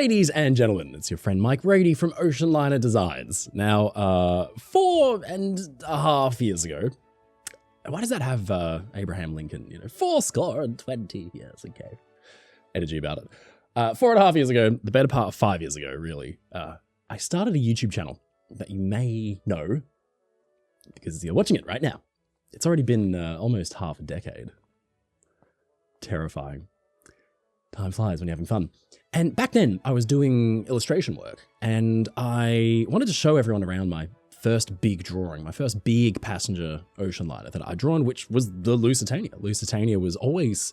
Ladies and gentlemen, it's your friend Mike Brady from Oceanliner Designs. Now, 4.5 years ago, why does that have Abraham Lincoln, 420 years, okay, energy about it. 4.5 years ago, the better part of 5 years ago, really, I started a YouTube channel that you may know because you're watching it right now. It's already been almost half a decade. Terrifying. Time flies when you're having fun. And back then, I was doing illustration work, and I wanted to show everyone around my first big drawing, my first big passenger ocean liner that I'd drawn, which was the Lusitania. Lusitania was always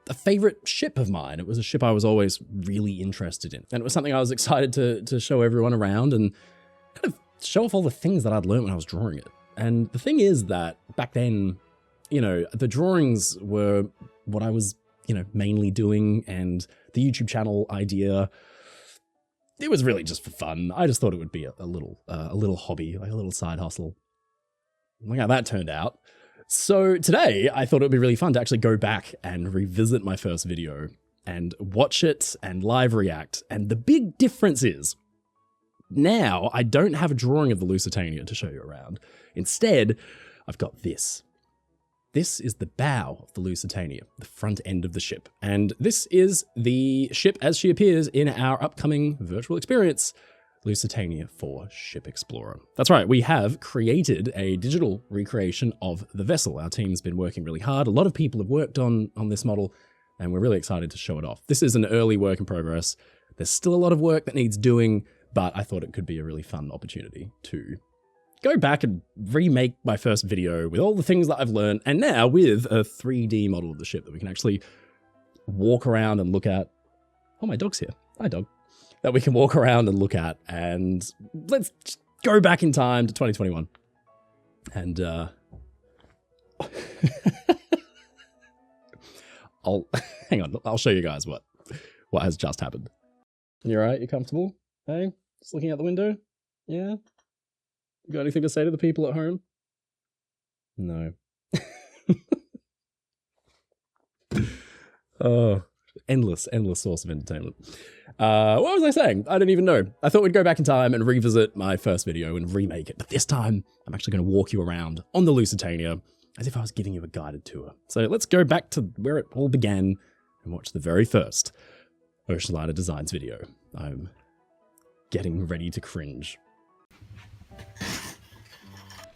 a favorite ship of mine. It was a ship I was always really interested in. And it was something I was excited to show everyone around and kind of show off all the things that I'd learned when I was drawing it. And the thing is that back then, the drawings were what I was mainly doing, and the YouTube channel idea, it was really just for fun. I just thought it would be a little hobby, like a little side hustle. Look how that turned out. So today, I thought it would be really fun to actually go back and revisit my first video and watch it and live react. And the big difference is, now I don't have a drawing of the Lusitania to show you around. Instead, I've got this. This is the bow of the Lusitania, the front end of the ship. And this is the ship as she appears in our upcoming virtual experience, Lusitania 4 Ship Explorer. That's right, we have created a digital recreation of the vessel. Our team's been working really hard. A lot of people have worked on this model, and we're really excited to show it off. This is an early work in progress. There's still a lot of work that needs doing, but I thought it could be a really fun opportunity to go back and remake my first video with all the things that I've learned, and now with a 3D model of the ship that we can actually walk around and look at. Oh, my dog's here. Hi, dog. That we can walk around and look at, and let's just go back in time to 2021. And, hang on, I'll show you guys what has just happened. You all right? You comfortable? Hey? Just looking out the window? Yeah? You got anything to say to the people at home? No. Oh, endless source of entertainment. What was I saying? I don't even know. I thought we'd go back in time and revisit my first video and remake it. But this time, I'm actually going to walk you around on the Lusitania as if I was giving you a guided tour. So let's go back to where it all began and watch the very first Oceanliner Designs video. I'm getting ready to cringe.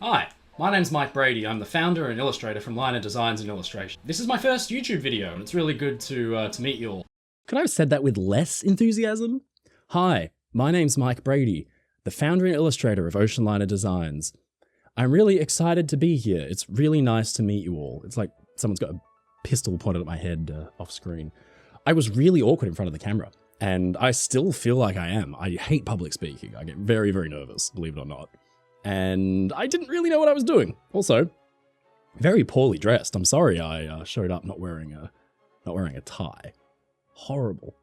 Hi, my name's Mike Brady. I'm the founder and illustrator from Liner Designs and Illustration. This is my first YouTube video, and it's really good to meet you all. Could I have said that with less enthusiasm? Hi, my name's Mike Brady, the founder and illustrator of Oceanliner Designs. I'm really excited to be here. It's really nice to meet you all. It's like someone's got a pistol pointed at my head off screen. I was really awkward in front of the camera, and I still feel like I am. I hate public speaking. I get very, very nervous, believe it or not. And I didn't really know what I was doing. Also, very poorly dressed. I'm sorry I showed up not wearing a tie. Horrible.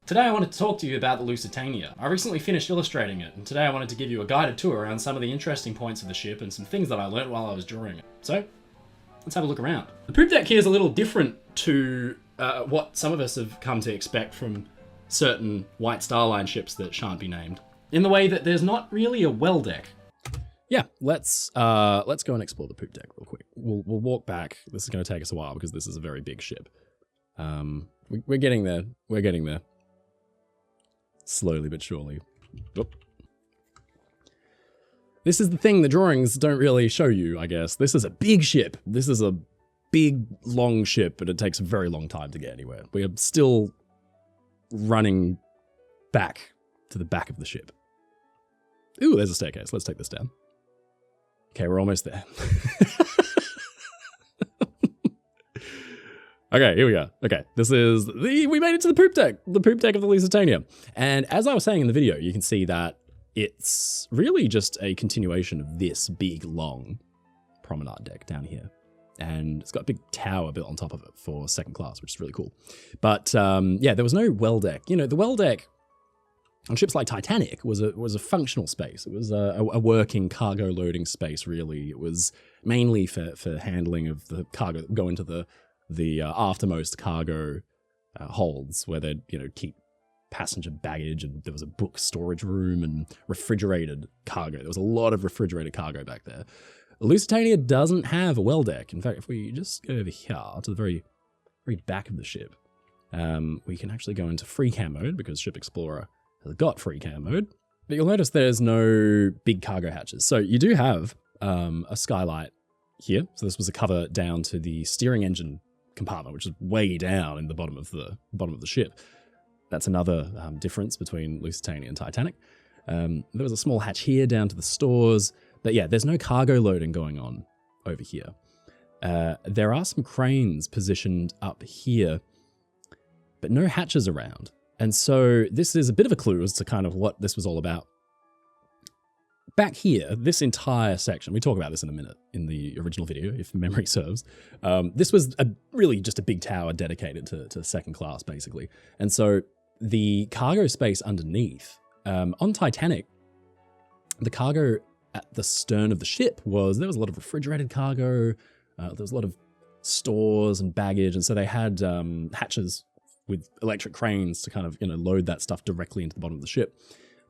Today I wanted to talk to you about the Lusitania. I recently finished illustrating it, and today I wanted to give you a guided tour around some of the interesting points of the ship and some things that I learned while I was drawing it. So, let's have a look around. The poop deck here is a little different to what some of us have come to expect from certain White Star Line ships that shan't be named, in the way that there's not really a well deck. Yeah, let's go and explore the poop deck real quick. We'll walk back. This is going to take us a while because this is a very big ship. We're getting there. We're getting there. Slowly but surely. Oop. This is the thing the drawings don't really show you, I guess. This is a big ship. This is a big, long ship, but it takes a very long time to get anywhere. We are still running back to the back of the ship. Ooh, there's a staircase. Let's take this down. Okay, we're almost there. Okay, here we go. Okay, we made it to the poop deck of the Lusitania. And as I was saying in the video, you can see that it's really just a continuation of this big, long promenade deck down here. And it's got a big tower built on top of it for second class, which is really cool. But yeah, there was no well deck. The well deck on ships like Titanic was a functional space. It was a working cargo loading space, really. It was mainly for handling of the cargo that would go into the aftermost cargo holds, where they'd keep passenger baggage, and there was a book storage room and refrigerated cargo. There was a lot of refrigerated cargo back there. Lusitania doesn't have a well deck. In fact, if we just go over here to the very, very back of the ship, we can actually go into free cam mode because Ship Explorer has got free cam mode. But you'll notice there's no big cargo hatches. So you do have a skylight here. So this was a cover down to the steering engine compartment, which is way down in the bottom of the ship. That's another difference between Lusitania and Titanic. There was a small hatch here down to the stores. But yeah, there's no cargo loading going on over here. There are some cranes positioned up here, but no hatches around. And so this is a bit of a clue as to kind of what this was all about. Back here, this entire section, we talk about this in a minute in the original video, if memory serves. This was really just a big tower dedicated to second class, basically. And so the cargo space underneath, on Titanic, the cargo at the stern of the ship there was a lot of refrigerated cargo, there was a lot of stores and baggage, and so they had hatches with electric cranes to kind of load that stuff directly into the bottom of the ship.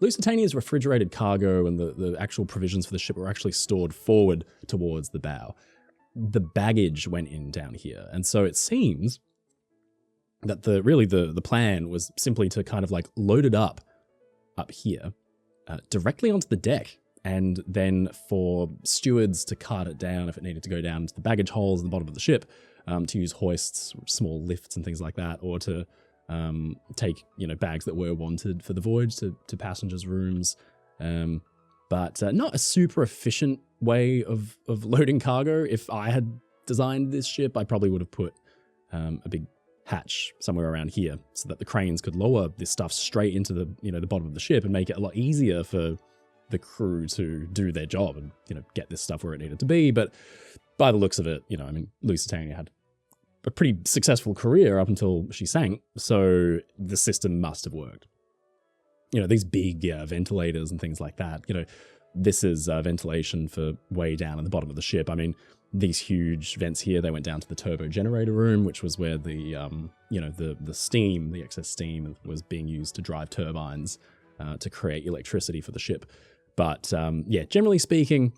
Lusitania's refrigerated cargo and the actual provisions for the ship were actually stored forward towards the bow. The baggage went in down here, and so it seems that the plan was simply to kind of like load it up here directly onto the deck, and then for stewards to cart it down if it needed to go down to the baggage holes in the bottom of the ship, to use hoists, small lifts and things like that, or to take bags that were wanted for the voyage to passengers' rooms. But not a super efficient way of loading cargo. If I had designed this ship, I probably would have put a big hatch somewhere around here so that the cranes could lower this stuff straight into the the bottom of the ship and make it a lot easier for the crew to do their job and get this stuff where it needed to be. But by the looks of it, I mean, Lusitania had a pretty successful career up until she sank, so the system must have worked. These big ventilators and things like that, this is ventilation for way down in the bottom of the ship. I mean, these huge vents here, they went down to the turbo generator room, which was where the steam, the excess steam was being used to drive turbines to create electricity for the ship. But yeah, generally speaking,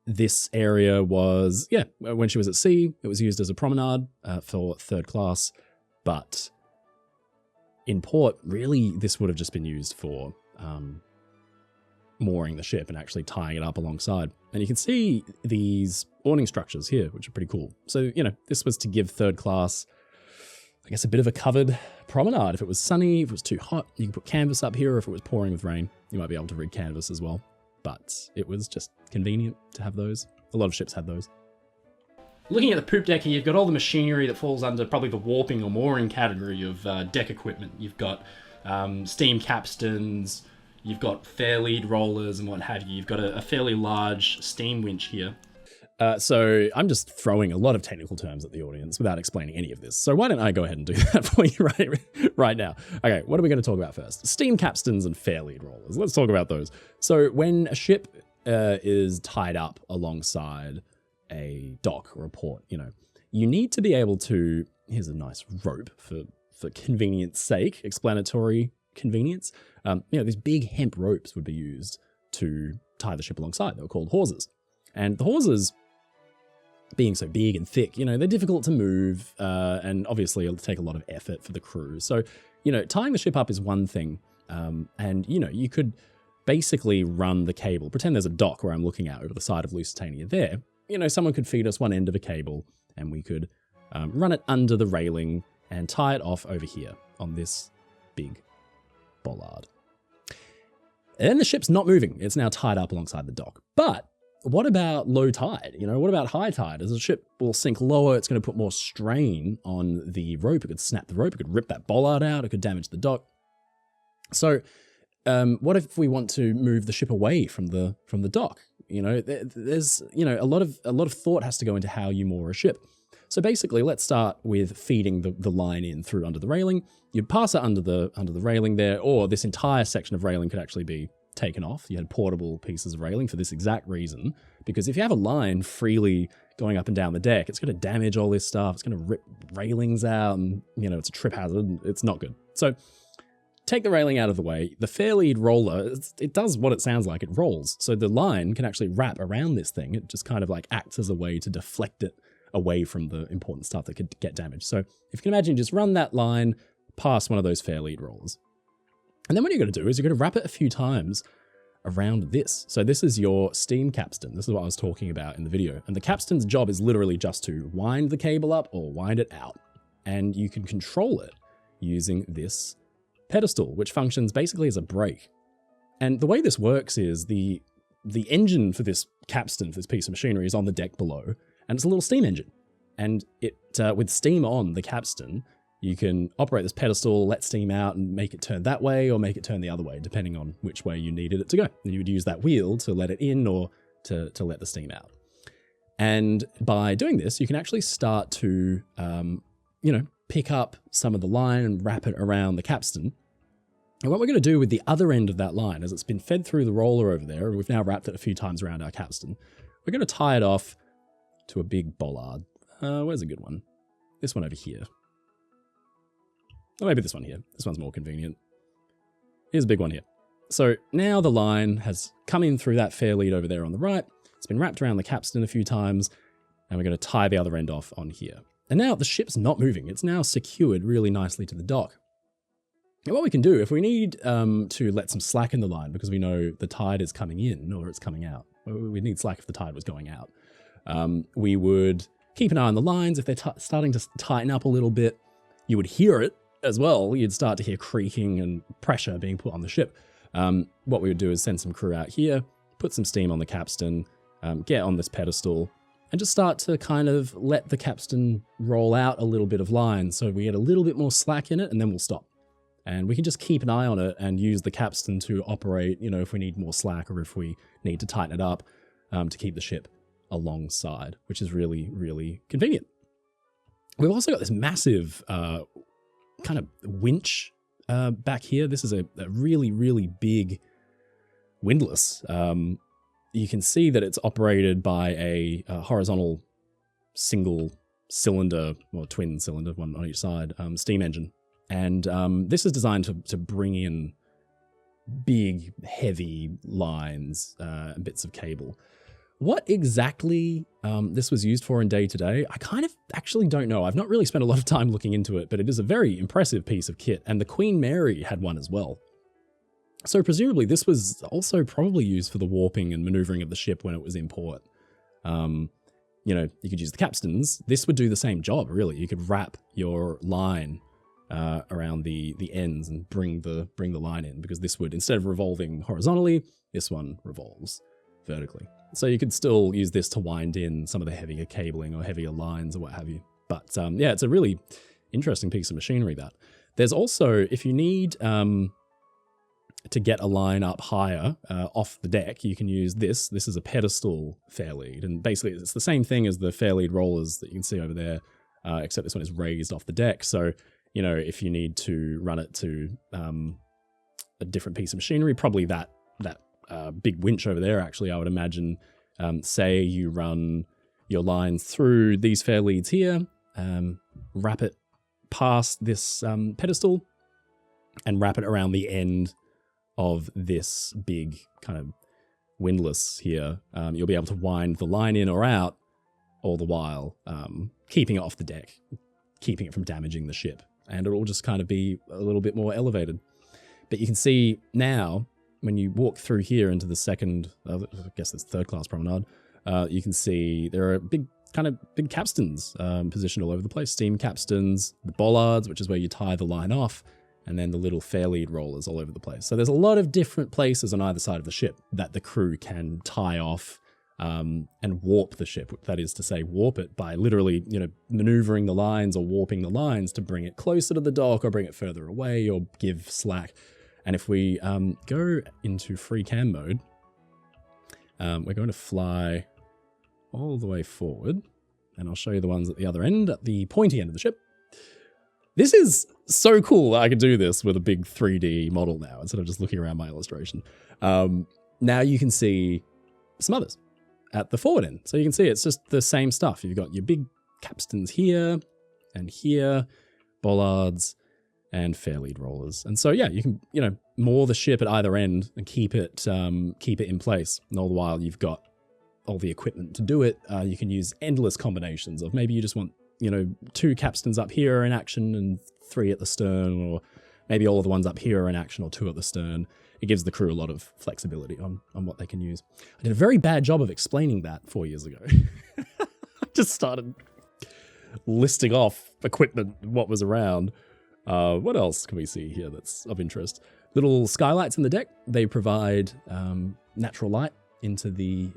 this area was, when she was at sea, it was used as a promenade for third class. But in port, really, this would have just been used for mooring the ship and actually tying it up alongside. And you can see these awning structures here, which are pretty cool. So, this was to give third class, I guess, a bit of a covered promenade. If it was sunny, if it was too hot, you can put canvas up here. Or if it was pouring with rain, you might be able to rig canvas as well. But it was just convenient to have those. A lot of ships had those. Looking at the poop deck here, you've got all the machinery that falls under probably the warping or mooring category of deck equipment. You've got steam capstans, you've got fair lead rollers and what have you. You've got a fairly large steam winch here. So I'm just throwing a lot of technical terms at the audience without explaining any of this. So why don't I go ahead and do that for you right now? Okay, what are we going to talk about first? Steam capstans and fair lead rollers. Let's talk about those. So when a ship is tied up alongside a dock or a port, you need to be able to, here's a nice rope for convenience sake, explanatory convenience. These big hemp ropes would be used to tie the ship alongside. They were called hawsers. And the hawsers, being so big and thick, they're difficult to move, and obviously it'll take a lot of effort for the crew. So, tying the ship up is one thing, and, you could basically run the cable. Pretend there's a dock where I'm looking out over the side of Lusitania there. Someone could feed us one end of a cable, and we could run it under the railing and tie it off over here on this big bollard. And then the ship's not moving. It's now tied up alongside the dock. But what about low tide? What about high tide? As the ship will sink lower, it's going to put more strain on the rope. It could snap the rope. It could rip that bollard out. It could damage the dock. So what if we want to move the ship away from the dock? There's a lot of thought has to go into how you moor a ship. So basically, let's start with feeding the line in through under the railing. You'd pass it under the railing there, or this entire section of railing could actually be taken off. You had portable pieces of railing for this exact reason, because if you have a line freely going up and down the deck, it's going to damage all this stuff. It's going to rip railings out, and it's a trip hazard. It's not good. So take the railing out of the way, the fairlead roller, it does what it sounds like, it rolls. So the line can actually wrap around this thing. It just kind of like acts as a way to deflect it away from the important stuff that could get damaged. So if you can imagine, just run that line past one of those fairlead rollers. And then what you're going to do is you're going to wrap it a few times around this. So this is your steam capstan. This is what I was talking about in the video. And the capstan's job is literally just to wind the cable up or wind it out. And you can control it using this pedestal, which functions basically as a brake. And the way this works is the engine for this capstan, for this piece of machinery, is on the deck below, and it's a little steam engine. And it with steam on the capstan, you can operate this pedestal, let steam out, and make it turn that way or make it turn the other way, depending on which way you needed it to go. And you would use that wheel to let it in or to let the steam out. And by doing this, you can actually start to, pick up some of the line and wrap it around the capstan. And what we're going to do with the other end of that line, as it's been fed through the roller over there, we've now wrapped it a few times around our capstan, we're going to tie it off to a big bollard. Where's a good one? This one over here. Or maybe this one here. This one's more convenient. Here's a big one here. So now the line has come in through that fairlead over there on the right. It's been wrapped around the capstan a few times, and we're going to tie the other end off on here. And now the ship's not moving. It's now secured really nicely to the dock. And what we can do, if we need to let some slack in the line because we know the tide is coming in or it's coming out, we need slack if the tide was going out, we would keep an eye on the lines. If they're starting to tighten up a little bit, you would hear it as well. You'd start to hear creaking and pressure being put on the ship. What we would do is send some crew out here, put some steam on the capstan, get on this pedestal, and just start to kind of let the capstan roll out a little bit of line so we get a little bit more slack in it, and then we'll stop. And we can just keep an eye on it and use the capstan to operate, if we need more slack or if we need to tighten it up to keep the ship alongside, which is really, really convenient. We've also got this massive kind of winch back here. This is a really, really big windlass. You can see that it's operated by a horizontal single cylinder, or twin cylinder, one on each side, steam engine. And this is designed to bring in big, heavy lines and bits of cable. What exactly this was used for in day-to-day, I kind of actually don't know. I've not really spent a lot of time looking into it, but it is a very impressive piece of kit, and the Queen Mary had one as well. So presumably this was also probably used for the warping and maneuvering of the ship when it was in port. You could use the capstans. This would do the same job, really. You could wrap your line around the ends and bring the line in, because this would, instead of revolving horizontally, this one revolves vertically. So you could still use this to wind in some of the heavier cabling or heavier lines or what have you. But yeah, it's a really interesting piece of machinery, that. There's also, if you need to get a line up higher off the deck, you can use this. This is a pedestal fairlead, and basically it's the same thing as the fairlead rollers that you can see over there, except this one is raised off the deck. So, if you need to run it to a different piece of machinery, probably that big winch over there, actually, I would imagine, say you run your lines through these fairleads here, wrap it past this pedestal, and wrap it around the end of this big kind of windlass here. You'll be able to wind the line in or out all the while, keeping it off the deck, keeping it from damaging the ship. And it'll just kind of be a little bit more elevated. But you can see now, when you walk through here into the second, I guess it's third class promenade, you can see there are big capstans positioned all over the place. Steam capstans, the bollards, which is where you tie the line off, and then the little fairlead rollers all over the place. So there's a lot of different places on either side of the ship that the crew can tie off and warp the ship. That is to say, warp it by literally, maneuvering the lines or warping the lines to bring it closer to the dock or bring it further away or give slack. And if we go into free cam mode, we're going to fly all the way forward, and I'll show you the ones at the other end, at the pointy end of the ship. This is so cool that I could do this with a big 3D model now, instead of just looking around my illustration. Now you can see some others at the forward end. So you can see it's just the same stuff. You've got your big capstans here and here, bollards, and fair lead rollers. And so, yeah, you can, moor the ship at either end and keep it in place. And all the while you've got all the equipment to do it. You can use endless combinations of maybe you just want, 2 capstans up here are in action and 3 at the stern, or maybe all of the ones up here are in action or 2 at the stern. It gives the crew a lot of flexibility on what they can use. I did a very bad job of explaining that 4 years ago. I just started listing off equipment, what was around. What else can we see here that's of interest? Little skylights in the deck. They provide natural light into the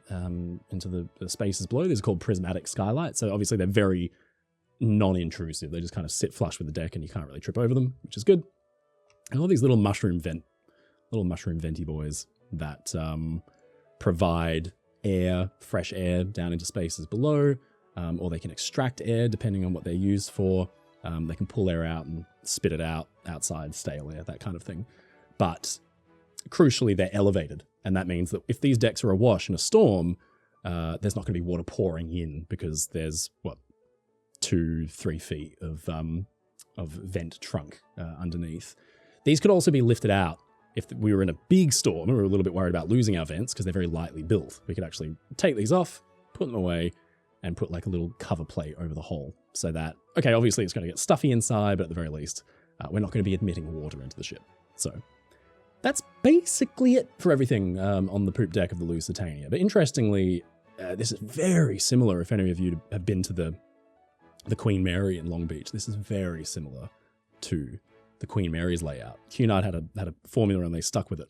spaces below. These are called prismatic skylights. So obviously they're very non-intrusive. They just kind of sit flush with the deck and you can't really trip over them, which is good. And all these little mushroom venty boys that provide air, fresh air down into spaces below, or they can extract air depending on what they're used for. They can pull air out and spit it out outside, stale air, that kind of thing. But crucially, they're elevated. And that means that if these decks are awash in a storm, there's not going to be water pouring in because there's, 2-3 feet of vent trunk underneath. These could also be lifted out if we were in a big storm and we were a little bit worried about losing our vents because they're very lightly built. We could actually take these off, put them away, and put like a little cover plate over the hole so that, okay, obviously it's going to get stuffy inside, but at the very least, we're not going to be admitting water into the ship. So that's basically it for everything on the poop deck of the Lusitania. But interestingly, this is very similar, if any of you have been to the Queen Mary in Long Beach. This is very similar to the Queen Mary's layout. Cunard had a formula and they stuck with it.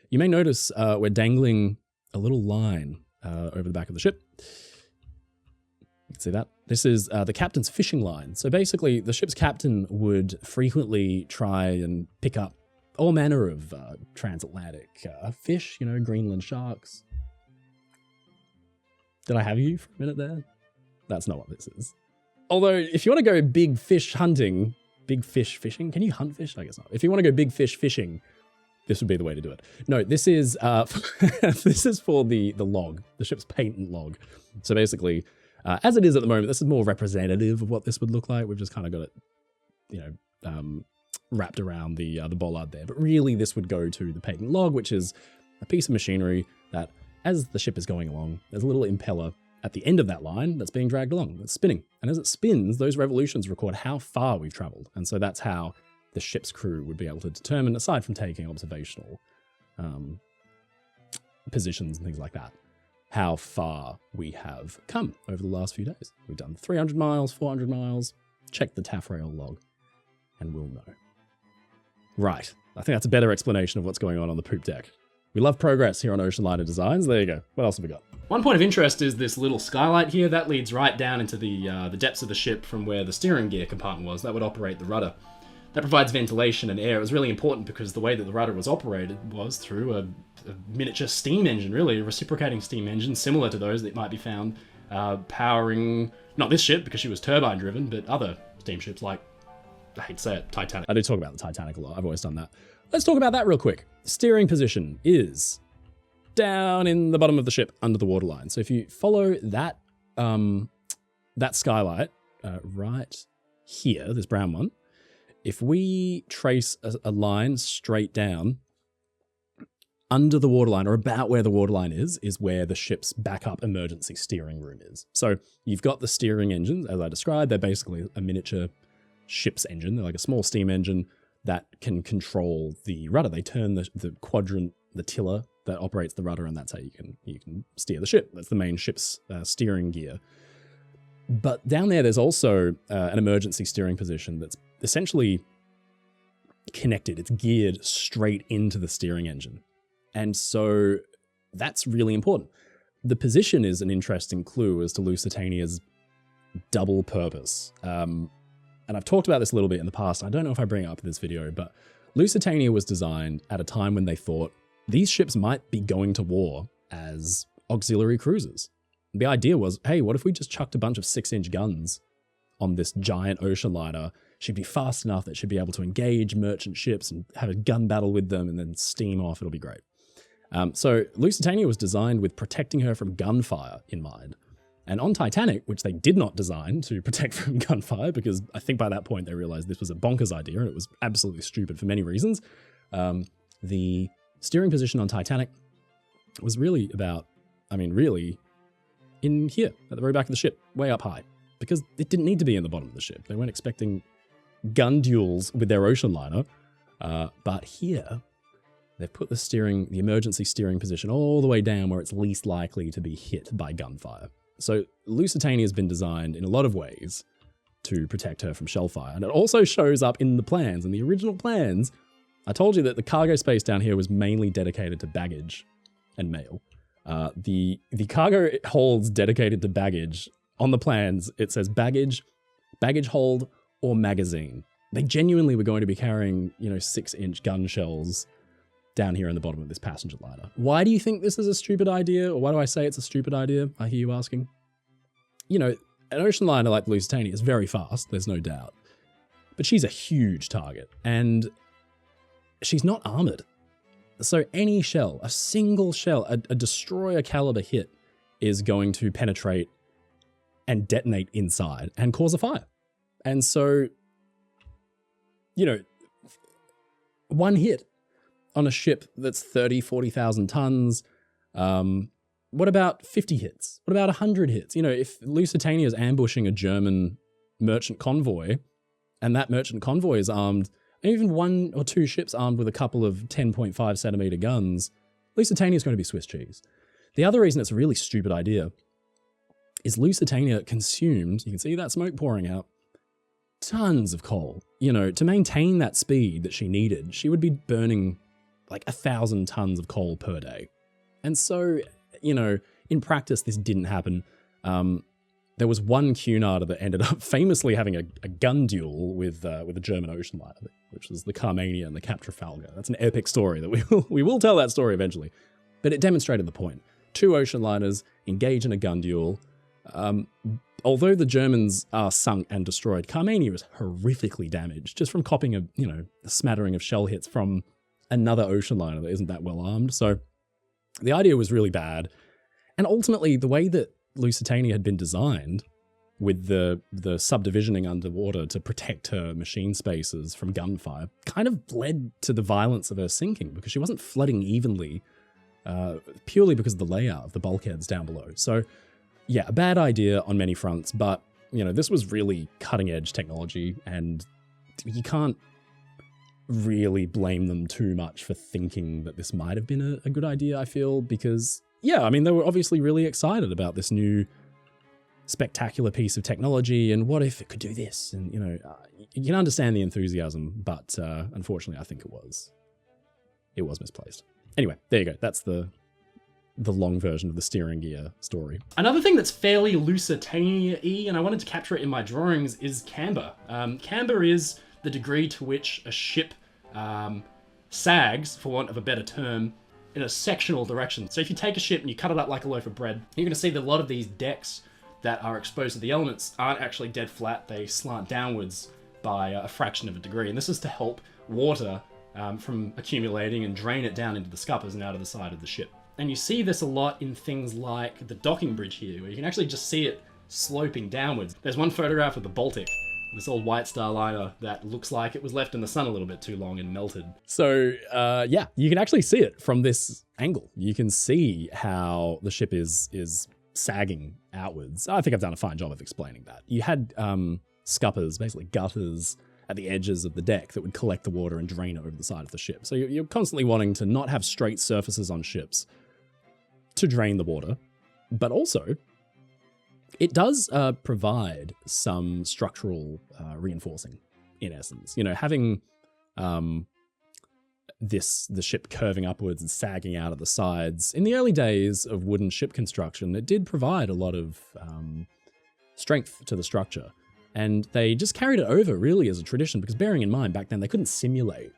You may notice we're dangling a little line over the back of the ship. You can see that. This is the captain's fishing line. So basically, the ship's captain would frequently try and pick up all manner of transatlantic fish, Greenland sharks. Did I have you for a minute there? That's not what this is. Although, if you want to go big fish hunting, big fish fishing, can you hunt fish? I guess not. If you want to go big fish fishing, this would be the way to do it. No, this is this is for the log, the ship's patent log. So basically, as it is at the moment, this is more representative of what this would look like. We've just kind of got it, wrapped around the bollard there. But really, this would go to the patent log, which is a piece of machinery that, as the ship is going along, there's a little impeller at the end of that line that's being dragged along. It's spinning. And as it spins, those revolutions record how far we've traveled. And so that's how the ship's crew would be able to determine, aside from taking observational positions and things like that, how far we have come over the last few days. We've done 300 miles, 400 miles. Check the taffrail log and we'll know. Right. I think that's a better explanation of what's going on the poop deck. We love progress here on Oceanliner Designs. There you go. What else have we got? One point of interest is this little skylight here. That leads right down into the depths of the ship from where the steering gear compartment was. That would operate the rudder. That provides ventilation and air. It was really important because the way that the rudder was operated was through a miniature steam engine, really, a reciprocating steam engine, similar to those that might be found powering, not this ship because she was turbine driven, but other steamships like, I hate to say it, Titanic. I do talk about the Titanic a lot. I've always done that. Let's talk about that real quick. Steering position is down in the bottom of the ship under the waterline. So if you follow that that skylight right here, this brown one, if we trace a line straight down under the waterline, or about where the waterline is where the ship's backup emergency steering room is. So you've got the steering engines, as I described. They're basically a miniature ship's engine. They're like a small steam engine that can control the rudder. They turn the quadrant, the tiller that operates the rudder, and that's how you can steer the ship. That's the main ship's steering gear. But down there's also an emergency steering position that's essentially connected. It's geared straight into the steering engine. And so that's really important. The position is an interesting clue as to Lusitania's double purpose. And I've talked about this a little bit in the past. I don't know if I bring it up in this video, but Lusitania was designed at a time when they thought these ships might be going to war as auxiliary cruisers. The idea was, hey, what if we just chucked a bunch of 6-inch guns on this giant ocean liner? She'd be fast enough that she'd be able to engage merchant ships and have a gun battle with them and then steam off. It'll be great. So Lusitania was designed with protecting her from gunfire in mind. And on Titanic, which they did not design to protect from gunfire, because I think by that point they realized this was a bonkers idea and it was absolutely stupid for many reasons, the steering position on Titanic was really about, really in here, at the very back of the ship, way up high, because it didn't need to be in the bottom of the ship. They weren't expecting gun duels with their Oceanliner, but here, they've put the emergency steering position all the way down where it's least likely to be hit by gunfire. So Lusitania has been designed in a lot of ways to protect her from shellfire. And it also shows up in the plans. In the original plans, I told you that the cargo space down here was mainly dedicated to baggage and mail. The cargo holds dedicated to baggage, on the plans, it says baggage hold, or magazine. They genuinely were going to be carrying, 6-inch gun shells down here in the bottom of this passenger liner. Why do you think this is a stupid idea? Or why do I say it's a stupid idea? I hear you asking. An ocean liner like the Lusitania is very fast, there's no doubt. But she's a huge target, and she's not armored. So any shell, a single shell, a destroyer caliber hit is going to penetrate and detonate inside and cause a fire. And so, one hit on a ship that's 30, 40,000 tons. What about 50 hits? What about 100 hits? If Lusitania is ambushing a German merchant convoy, and that merchant convoy is armed, even 1 or 2 ships armed with a couple of 10.5 centimeter guns, Lusitania is going to be Swiss cheese. The other reason it's a really stupid idea is Lusitania consumed, you can see that smoke pouring out, tons of coal. To maintain that speed that she needed, she would be burning like 1,000 tons of coal per day. And so, in practice, this didn't happen. There was one Cunarder that ended up famously having a gun duel with a German ocean liner, which was the Carmania and the Cap Trafalgar. That's an epic story that we will tell that story eventually. But it demonstrated the point. 2 ocean liners engage in a gun duel. Although the Germans are sunk and destroyed, Carmania is horrifically damaged just from copping a smattering of shell hits from another ocean liner that isn't that well armed. So the idea was really bad. And ultimately, the way that Lusitania had been designed, with the subdivisioning underwater to protect her machine spaces from gunfire, kind of led to the violence of her sinking, because she wasn't flooding evenly, purely because of the layout of the bulkheads down below. So yeah, a bad idea on many fronts, but this was really cutting edge technology, and you can't really blame them too much for thinking that this might have been a good idea, I feel, because yeah, they were obviously really excited about this new spectacular piece of technology, and what if it could do this? And, you can understand the enthusiasm, but unfortunately, I think it was misplaced. Anyway, there you go. That's the long version of the steering gear story. Another thing that's fairly Lusitania-y, and I wanted to capture it in my drawings, is camber. Camber is the degree to which a ship sags, for want of a better term, in a sectional direction. So if you take a ship and you cut it up like a loaf of bread, you're going to see that a lot of these decks that are exposed to the elements aren't actually dead flat. They slant downwards by a fraction of a degree. And this is to help water from accumulating and drain it down into the scuppers and out of the side of the ship. And you see this a lot in things like the docking bridge here, where you can actually just see it sloping downwards. There's one photograph of the Baltic, this old White Star liner that looks like it was left in the sun a little bit too long and melted. So yeah, you can actually see it from this angle. You can see how the ship is sagging outwards. I think I've done a fine job of explaining that. You had scuppers, basically gutters, at the edges of the deck that would collect the water and drain it over the side of the ship. So you're constantly wanting to not have straight surfaces on ships to drain the water, but also it does provide some structural reinforcing, in essence. Having the ship curving upwards and sagging out of the sides. In the early days of wooden ship construction, it did provide a lot of strength to the structure. And they just carried it over really as a tradition, because bearing in mind back then they couldn't simulate,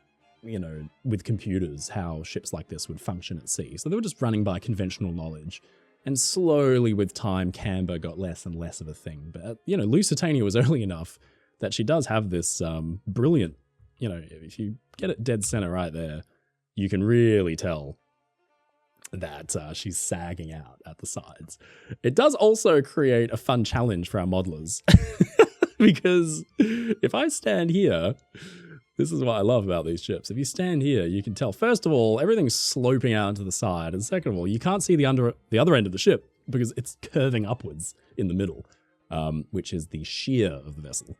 with computers how ships like this would function at sea. So they were just running by conventional knowledge. And slowly with time, camber got less and less of a thing. But, Lusitania was early enough that she does have this brilliant, if you get it dead center right there, you can really tell that she's sagging out at the sides. It does also create a fun challenge for our modelers because if I stand here, this is what I love about these ships. If you stand here, you can tell, first of all, everything's sloping out to the side. And second of all, you can't see the other end of the ship because it's curving upwards in the middle, which is the shear of the vessel.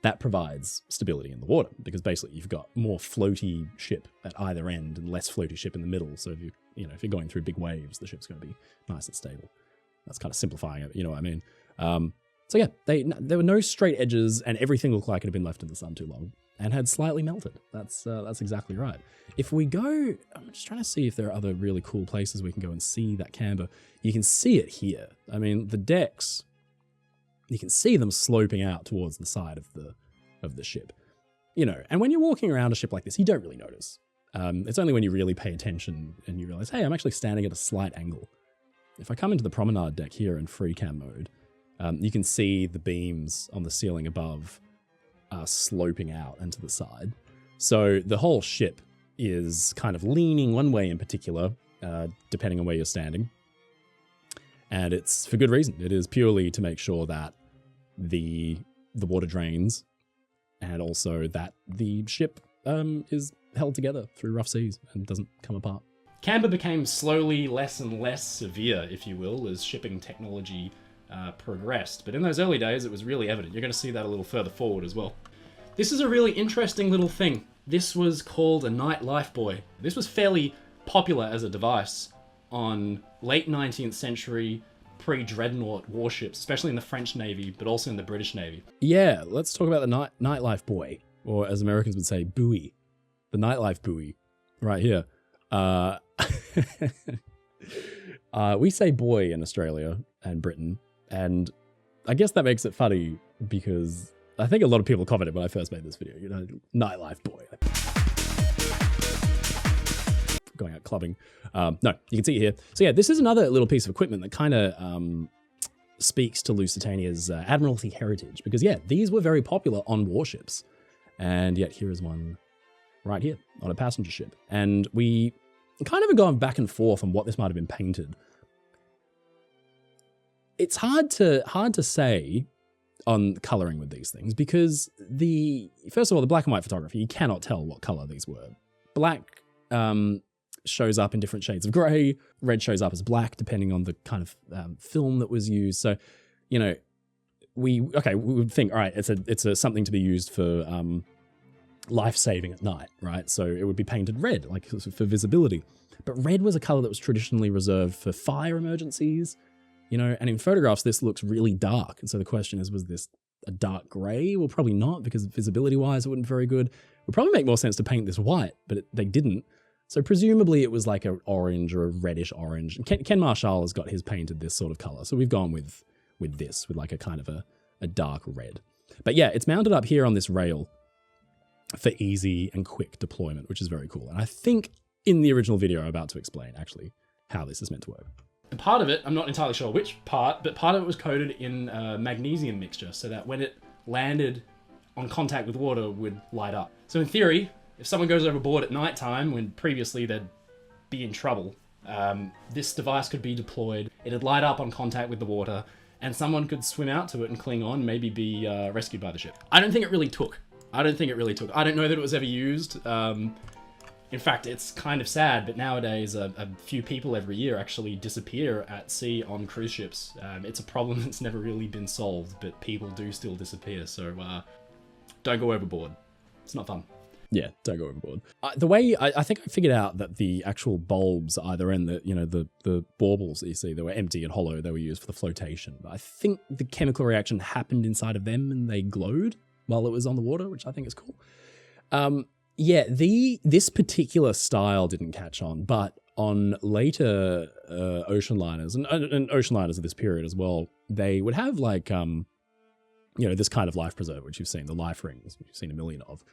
That provides stability in the water because basically you've got more floaty ship at either end and less floaty ship in the middle. So if if you're going through big waves, the ship's going to be nice and stable. That's kind of simplifying it, you know what I mean? So yeah, there were no straight edges and everything looked like it had been left in the sun too long and had slightly melted. That's exactly right. If we go, I'm just trying to see if there are other really cool places we can go and see that camber. You can see it here. I mean, the decks, you can see them sloping out towards the side of the ship, and when you're walking around a ship like this, you don't really notice. It's only when you really pay attention and you realize, hey, I'm actually standing at a slight angle. If I come into the promenade deck here in free cam mode, you can see the beams on the ceiling above are sloping out and to the side. So the whole ship is kind of leaning one way in particular, depending on where you're standing. And it's for good reason. It is purely to make sure that the water drains and also that the ship is held together through rough seas and doesn't come apart. Camber became slowly less and less severe, if you will, as shipping technology progressed. But in those early days, it was really evident. You're going to see that a little further forward as well. This is a really interesting little thing. This was called a night life buoy. This was fairly popular as a device on late 19th century pre-dreadnought warships, especially in the French Navy, but also in the British Navy. Yeah, let's talk about the nightlife buoy, or as Americans would say, buoy. The nightlife buoy, right here. We say buoy in Australia and Britain, and I guess that makes it funny because I think a lot of people commented when I first made this video, nightlife buoy. Going out clubbing. No, you can see it here. So yeah, this is another little piece of equipment that kind of speaks to Lusitania's Admiralty heritage, because yeah, these were very popular on warships. And yet here is one right here on a passenger ship. And we kind of have gone back and forth on what this might have been painted. It's hard to say on coloring with these things because first of all, the black and white photography, you cannot tell what color these were. Black shows up in different shades of gray. Red shows up as black, depending on the kind of film that was used. So, we would think, all right, it's something to be used for life saving at night, right? So it would be painted red, like for visibility. But red was a color that was traditionally reserved for fire emergencies, and in photographs, this looks really dark. And so the question is, was this a dark gray? Well, probably not, because visibility wise, it wouldn't be very good. It would probably make more sense to paint this white, but they didn't. So presumably it was like an orange or a reddish orange. And Ken Marshall has got his painted this sort of color. So we've gone with this, with like a kind of a dark red. But yeah, it's mounted up here on this rail for easy and quick deployment, which is very cool. And I think in the original video, I'm about to explain actually how this is meant to work. And part of it, I'm not entirely sure which part, but part of it was coated in a magnesium mixture so that when it landed on contact with water would light up. So in theory, if someone goes overboard at nighttime when previously they'd be in trouble, this device could be deployed, it'd light up on contact with the water, and someone could swim out to it and cling on, maybe be rescued by the ship. I don't think it really took. I don't know that it was ever used. In fact, it's kind of sad, but nowadays a few people every year actually disappear at sea on cruise ships. It's a problem that's never really been solved, but people do still disappear, so don't go overboard. It's not fun. Yeah, don't go overboard. The way I think I figured out that the actual bulbs either end, the baubles that you see, they were empty and hollow, they were used for the flotation. But I think the chemical reaction happened inside of them and they glowed while it was on the water, which I think is cool. Yeah, this particular style didn't catch on, but on later ocean liners and ocean liners of this period as well, they would have like this kind of life preserver, which you've seen, the life rings, which you've seen a million of.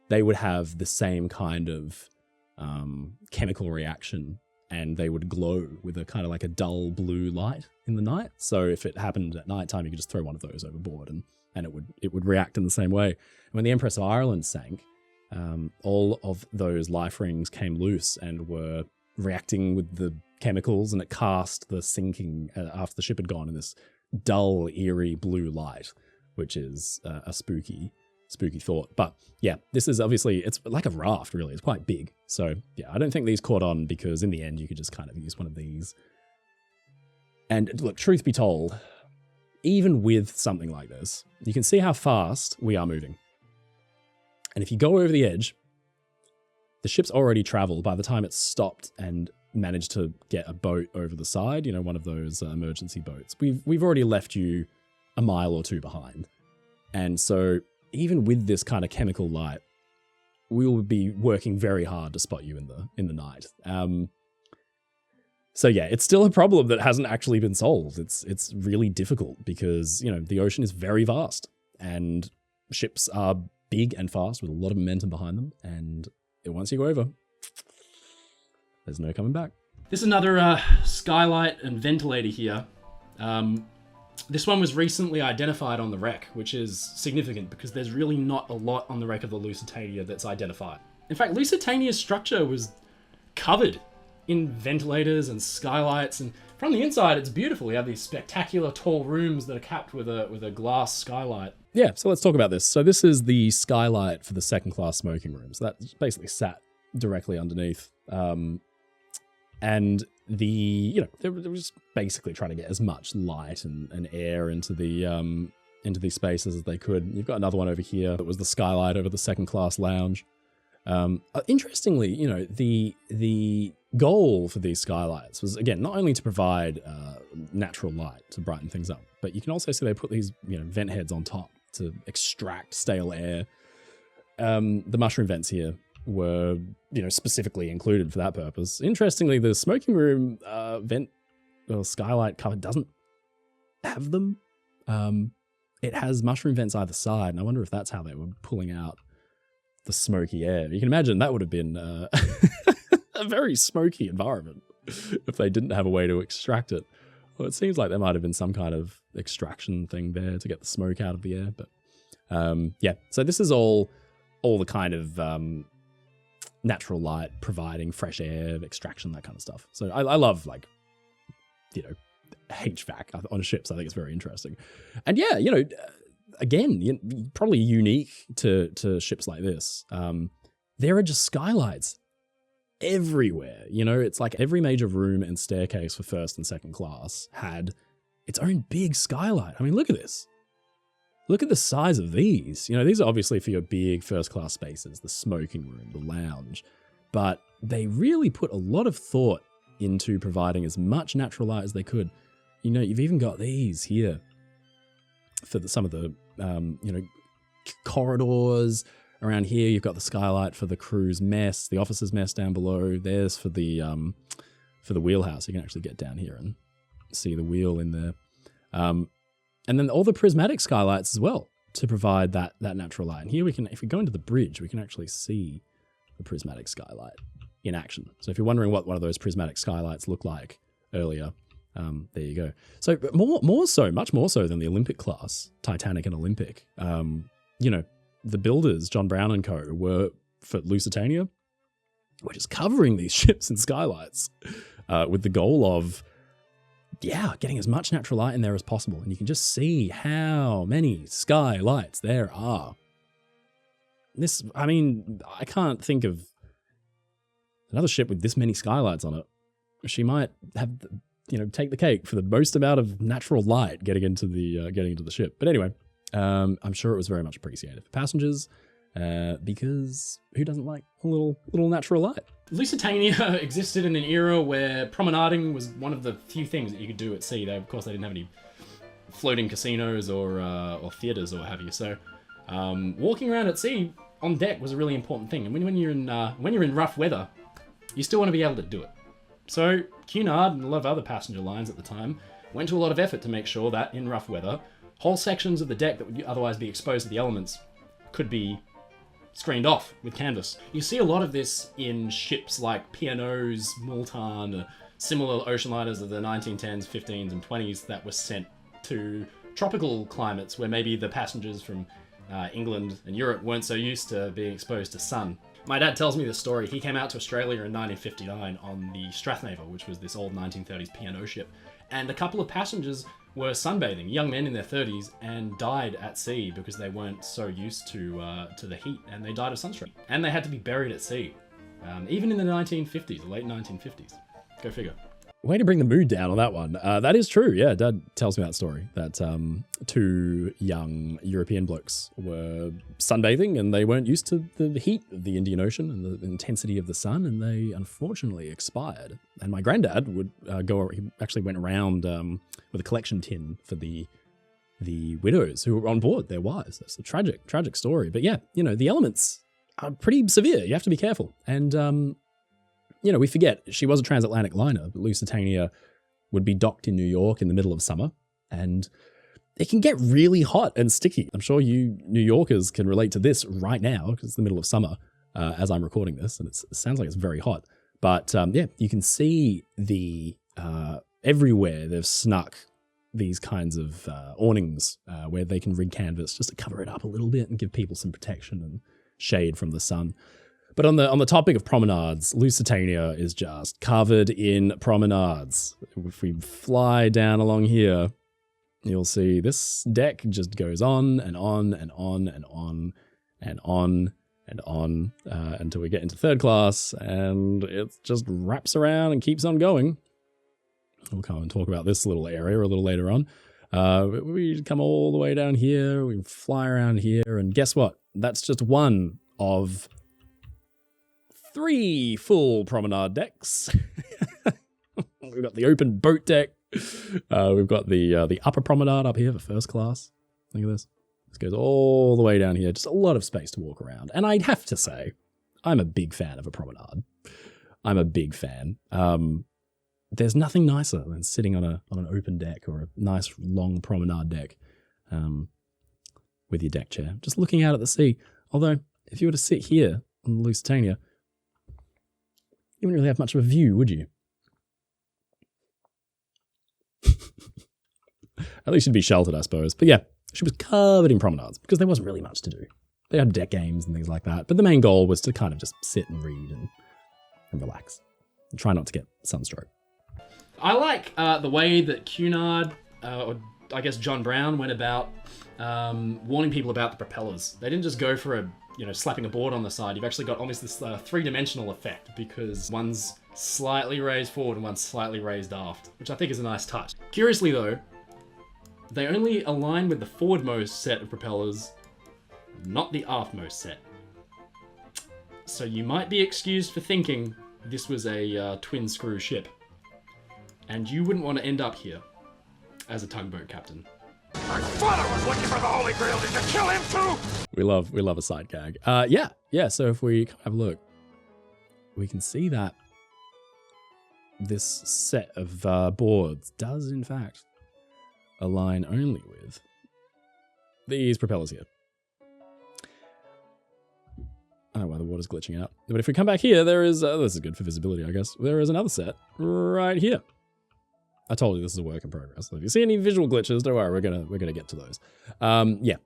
They would have the same kind of chemical reaction, and they would glow with a kind of like a dull blue light in the night. So if it happened at nighttime, you could just throw one of those overboard and it would react in the same way. And when the Empress of Ireland sank, all of those life rings came loose and were reacting with the chemicals, and it cast the sinking after the ship had gone in this dull, eerie blue light, which is a spooky thought. But yeah, this is obviously, it's like a raft, really. It's quite big. So yeah, I don't think these caught on, because in the end, you could just kind of use one of these. And look, truth be told, even with something like this, you can see how fast we are moving. And if you go over the edge, the ship's already traveled by the time it's stopped and managed to get a boat over the side, you know, one of those emergency boats. We've already left you a mile or two behind. And so even with this kind of chemical light, we will be working very hard to spot you in the night. So yeah, it's still a problem that hasn't actually been solved. It's really difficult because, you know, the ocean is very vast and ships are big and fast with a lot of momentum behind them. And once you go over, there's no coming back. This is another skylight and ventilator here. This one was recently identified on the wreck, which is significant because there's really not a lot on the wreck of the Lusitania that's identified. In fact, Lusitania's structure was covered in ventilators and skylights, and from the inside it's beautiful. You have these spectacular tall rooms that are capped with a glass skylight. Yeah, so let's talk about this. So this is the skylight for the second class smoking room. So that basically sat directly underneath. And they were just basically trying to get as much light and air into these spaces as they could. You've got another one over here that was the skylight over the second class lounge. Interestingly, you know, the goal for these skylights was, again, not only to provide natural light to brighten things up, but you can also see they put these, you know, vent heads on top to extract stale air. The mushroom vents here were, you know, specifically included for that purpose. Interestingly, the smoking room vent or skylight cover doesn't have them. It has mushroom vents either side, and I wonder if that's how they were pulling out the smoky air. You can imagine that would have been a very smoky environment if they didn't have a way to extract it. Well, it seems like there might have been some kind of extraction thing there to get the smoke out of the air. But yeah, so this is all the kind of natural light providing fresh air, extraction, that kind of stuff. So I love, like, you know, HVAC on ships. I think it's very interesting. And yeah, you know, again, probably unique to ships like this. There are just skylights everywhere. You know, it's like every major room and staircase for first and second class had its own big skylight. I mean, look at this. Look at the size of these. You know, these are obviously for your big first class spaces, the smoking room, the lounge, but they really put a lot of thought into providing as much natural light as they could. You know, you've even got these here for some of the, you know, corridors around here. You've got the skylight for the crew's mess, the officers' mess down below. There's for the wheelhouse. You can actually get down here and see the wheel in there. And then all the prismatic skylights as well to provide that natural light. And here we can, if we go into the bridge, we can actually see the prismatic skylight in action. So if you're wondering what one of those prismatic skylights looked like earlier, there you go. So much more so than the Olympic class, Titanic and Olympic. You know, the builders, John Brown and co, were for Lusitania, were just covering these ships in skylights with the goal of, yeah, getting as much natural light in there as possible. And you can just see how many skylights there are. This, I mean, I can't think of another ship with this many skylights on it. She might have, you know, take the cake for the most amount of natural light getting into the ship. But anyway, I'm sure it was very much appreciated for passengers, because who doesn't like a little natural light? Lusitania existed in an era where promenading was one of the few things that you could do at sea. Of course, they didn't have any floating casinos or theaters or what have you. So walking around at sea on deck was a really important thing. And when you're in rough weather, you still want to be able to do it. So Cunard and a lot of other passenger lines at the time went to a lot of effort to make sure that in rough weather, whole sections of the deck that would otherwise be exposed to the elements could be screened off with canvas. You see a lot of this in ships like P&O's, Multan, similar ocean liners of the 1910s, 15s, and 20s that were sent to tropical climates where maybe the passengers from England and Europe weren't so used to being exposed to sun. My dad tells me this story. He came out to Australia in 1959 on the Strathnaver, which was this old 1930s P&O ship. And a couple of passengers were sunbathing, young men in their 30s, and died at sea because they weren't so used to the heat, and they died of sunstroke. And they had to be buried at sea, even in the 1950s, the late 1950s. Go figure. Way to bring the mood down on that one. That is true, yeah. Dad tells me that story, that two young European blokes were sunbathing and they weren't used to the heat of the Indian Ocean and the intensity of the sun, and they unfortunately expired. And my granddad would he actually went around with a collection tin for the widows who were on board, their wives. That's a tragic story. But yeah, you know, the elements are pretty severe. You have to be careful. And you know, we forget she was a transatlantic liner, but Lusitania would be docked in New York in the middle of summer, and it can get really hot and sticky. I'm sure you New Yorkers can relate to this right now because it's the middle of summer as I'm recording this, and it sounds like it's very hot. But yeah, you can see the everywhere they've snuck these kinds of awnings where they can rig canvas just to cover it up a little bit and give people some protection and shade from the sun. But on the topic of promenades, Lusitania is just covered in promenades. If we fly down along here, you'll see this deck just goes on and on and on and on and on and on until we get into third class, and it just wraps around and keeps on going. We'll come and talk about this little area a little later on. We come all the way down here, we fly around here, and guess what? That's just one of 3 full promenade decks. We've got the open boat deck. We've got the upper promenade up here for first class. Look at this. This goes all the way down here. Just a lot of space to walk around. And I'd have to say, I'm a big fan of a promenade. I'm a big fan. There's nothing nicer than sitting on an open deck or a nice long promenade deck with your deck chair, just looking out at the sea. Although, if you were to sit here on the Lusitania, you wouldn't really have much of a view, would you? At least you'd be sheltered, I suppose. But yeah, she was covered in promenades because there wasn't really much to do. They had deck games and things like that. But the main goal was to kind of just sit and read and relax and try not to get sunstroke. I like the way that Cunard, or I guess John Brown, went about warning people about the propellers. They didn't just go for slapping a board on the side. You've actually got almost this three-dimensional effect because one's slightly raised forward and one's slightly raised aft, which I think is a nice touch. Curiously though, they only align with the forwardmost set of propellers, not the aftmost set. So you might be excused for thinking this was a twin screw ship. And you wouldn't want to end up here as a tugboat captain. My father was looking for the Holy Grail. Did you kill him too? We love a side gag. Yeah. So if we have a look, we can see that this set of boards does in fact align only with these propellers here. I don't know why the water's glitching out. But if we come back here, there is, this is good for visibility, I guess. There is another set right here. I told you this is a work in progress. So if you see any visual glitches, don't worry, we're gonna get to those. Yeah.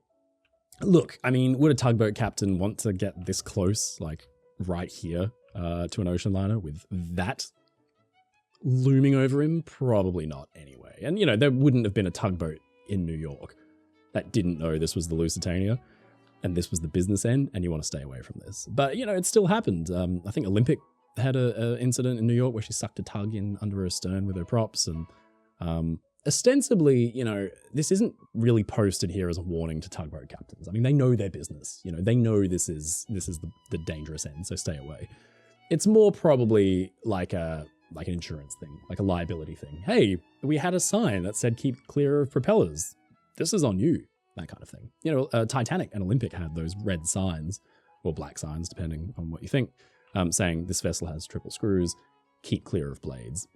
Look, I mean, would a tugboat captain want to get this close, like right here, to an ocean liner with that looming over him? Probably not anyway. And, there wouldn't have been a tugboat in New York that didn't know this was the Lusitania and this was the business end, and you want to stay away from this. But, it still happened. I think Olympic had a incident in New York where she sucked a tug in under her stern with her props, and ostensibly, this isn't really posted here as a warning to tugboat captains. I mean, they know their business. They know this is the dangerous end, so stay away. It's more probably like an insurance thing, like a liability thing. Hey, we had a sign that said keep clear of propellers. This is on you, that kind of thing. Titanic and Olympic had those red signs, or black signs, depending on what you think, saying this vessel has triple screws, keep clear of blades.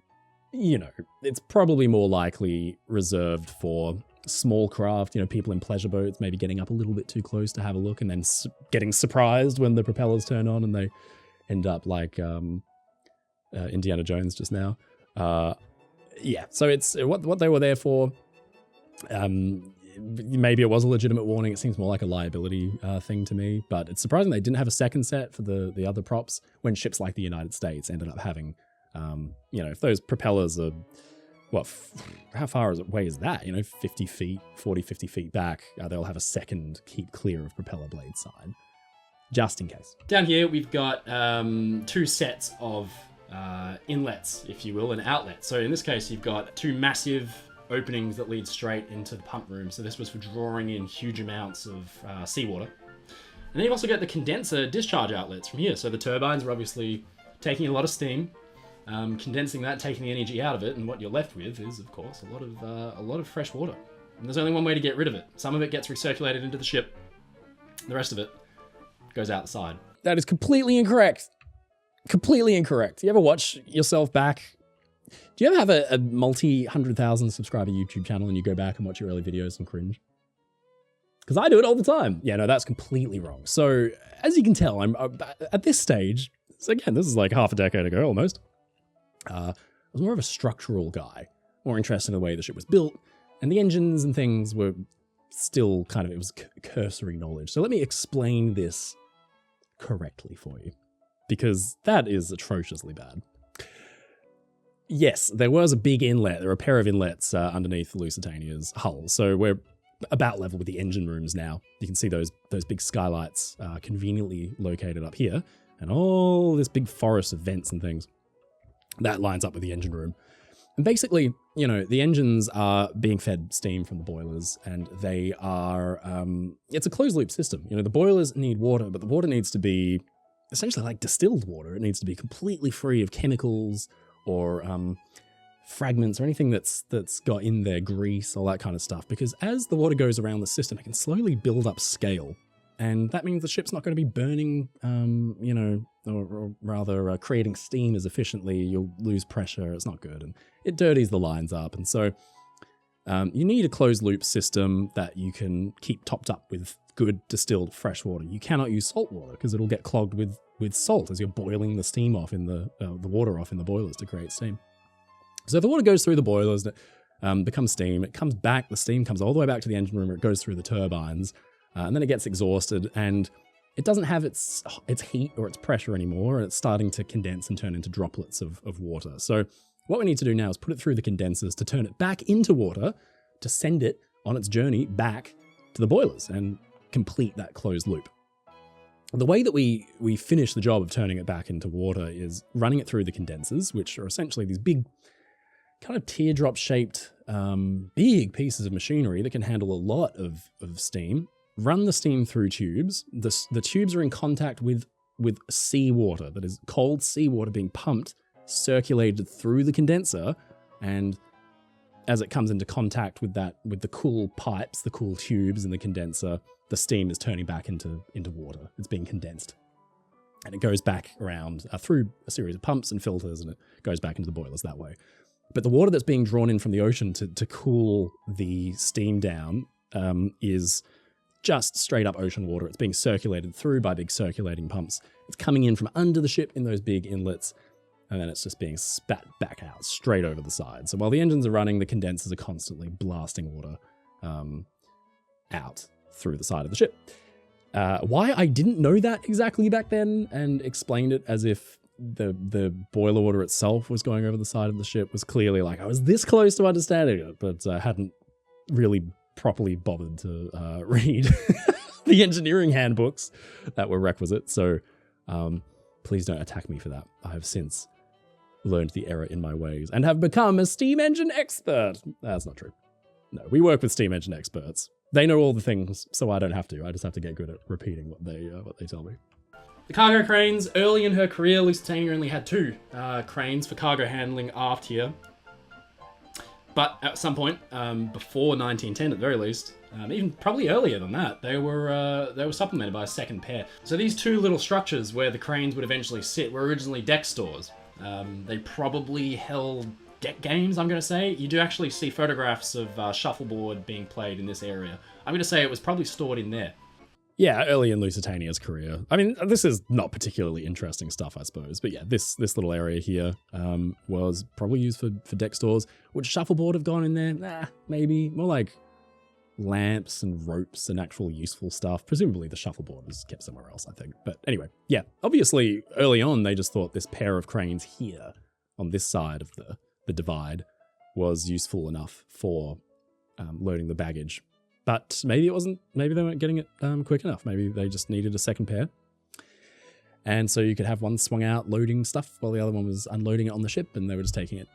It's probably more likely reserved for small craft, people in pleasure boats, maybe getting up a little bit too close to have a look and then getting surprised when the propellers turn on and they end up like Indiana Jones just now. Yeah, so it's what they were there for. maybe it was a legitimate warning. It seems more like a liability thing to me, but it's surprising they didn't have a second set for the other props when ships like the United States ended up having, if those propellers are, how far away is that? 50 feet, 40, 50 feet back, they'll have a second keep clear of propeller blade side, just in case. Down here, we've got 2 sets of inlets, if you will, and outlets. So in this case, you've got 2 massive openings that lead straight into the pump room. So this was for drawing in huge amounts of seawater. And then you've also got the condenser discharge outlets from here. So the turbines are obviously taking a lot of steam, condensing that, taking the energy out of it, and what you're left with is, of course, a lot of fresh water. And there's only one way to get rid of it. Some of it gets recirculated into the ship. The rest of it goes out the side. That is completely incorrect. Completely incorrect. You ever watch yourself back? Do you ever have a multi-100,000 subscriber YouTube channel and you go back and watch your early videos and cringe? Because I do it all the time. Yeah, no, that's completely wrong. So, as you can tell, I'm at this stage, so again, this is like half a decade ago almost, I was more of a structural guy, more interested in the way the ship was built, and the engines and things were still it was cursory knowledge. So let me explain this correctly for you, because that is atrociously bad. Yes, there was a big inlet. There were a pair of inlets underneath Lusitania's hull. So we're about level with the engine rooms now. You can see those big skylights conveniently located up here, and all this big forest of vents and things. That lines up with the engine room. And basically, the engines are being fed steam from the boilers, and they are, it's a closed loop system. The boilers need water, but the water needs to be essentially like distilled water. It needs to be completely free of chemicals or fragments or anything that's got in there, grease, all that kind of stuff. Because as the water goes around the system, it can slowly build up scale. And that means the ship's not going to be burning, or rather creating steam as efficiently. You'll lose pressure. It's not good. And it dirties the lines up. And so you need a closed loop system that you can keep topped up with good distilled fresh water. You cannot use salt water because it'll get clogged with salt as you're boiling the steam off in the water off in the boilers to create steam. So if the water goes through the boilers, becomes steam, it comes back, the steam comes all the way back to the engine room, it goes through the turbines, and then it gets exhausted, and it doesn't have its heat or its pressure anymore, and it's starting to condense and turn into droplets of water. So what we need to do now is put it through the condensers to turn it back into water, to send it on its journey back to the boilers and complete that closed loop. The way that we finish the job of turning it back into water is running it through the condensers, which are essentially these big kind of teardrop-shaped big pieces of machinery that can handle a lot of steam. Run the steam through tubes. The tubes are in contact with seawater, that is cold seawater being pumped, circulated through the condenser, and as it comes into contact with the cool pipes, the cool tubes in the condenser, the steam is turning back into water. It's being condensed. And it goes back around through a series of pumps and filters, and it goes back into the boilers that way. But the water that's being drawn in from the ocean to cool the steam down is just straight up ocean water. It's being circulated through by big circulating pumps. It's coming in from under the ship in those big inlets, and then it's just being spat back out straight over the side. So while the engines are running, the condensers are constantly blasting water out through the side of the ship. Why I didn't know that exactly back then and explained it as if the boiler water itself was going over the side of the ship was clearly like I was this close to understanding it, but I hadn't really properly bothered to read the engineering handbooks that were requisite. So please don't attack me for that. I have since learned the error in my ways and have become a steam engine expert. That's not true. No, we work with steam engine experts. They know all the things, so I don't have to. I just have to get good at repeating what they tell me. The cargo cranes. Early in her career, Lusitania only had 2 cranes for cargo handling aft here. But at some point, before 1910 at the very least, even probably earlier than that, they were supplemented by a second pair. So these 2 little structures where the cranes would eventually sit were originally deck stores. They probably held deck games, I'm going to say. You do actually see photographs of shuffleboard being played in this area. I'm going to say it was probably stored in there. Yeah, early in Lusitania's career. I mean, this is not particularly interesting stuff, I suppose. But yeah, this little area here was probably used for deck stores. Would shuffleboard have gone in there? Nah, maybe. More like lamps and ropes and actual useful stuff. Presumably the shuffleboard was kept somewhere else, I think. But anyway, yeah, obviously early on they just thought this pair of cranes here on this side of the divide was useful enough for loading the baggage. But maybe it wasn't, maybe they weren't getting it quick enough. Maybe they just needed a second pair. And so you could have one swung out loading stuff while the other one was unloading it on the ship, and they were just taking it.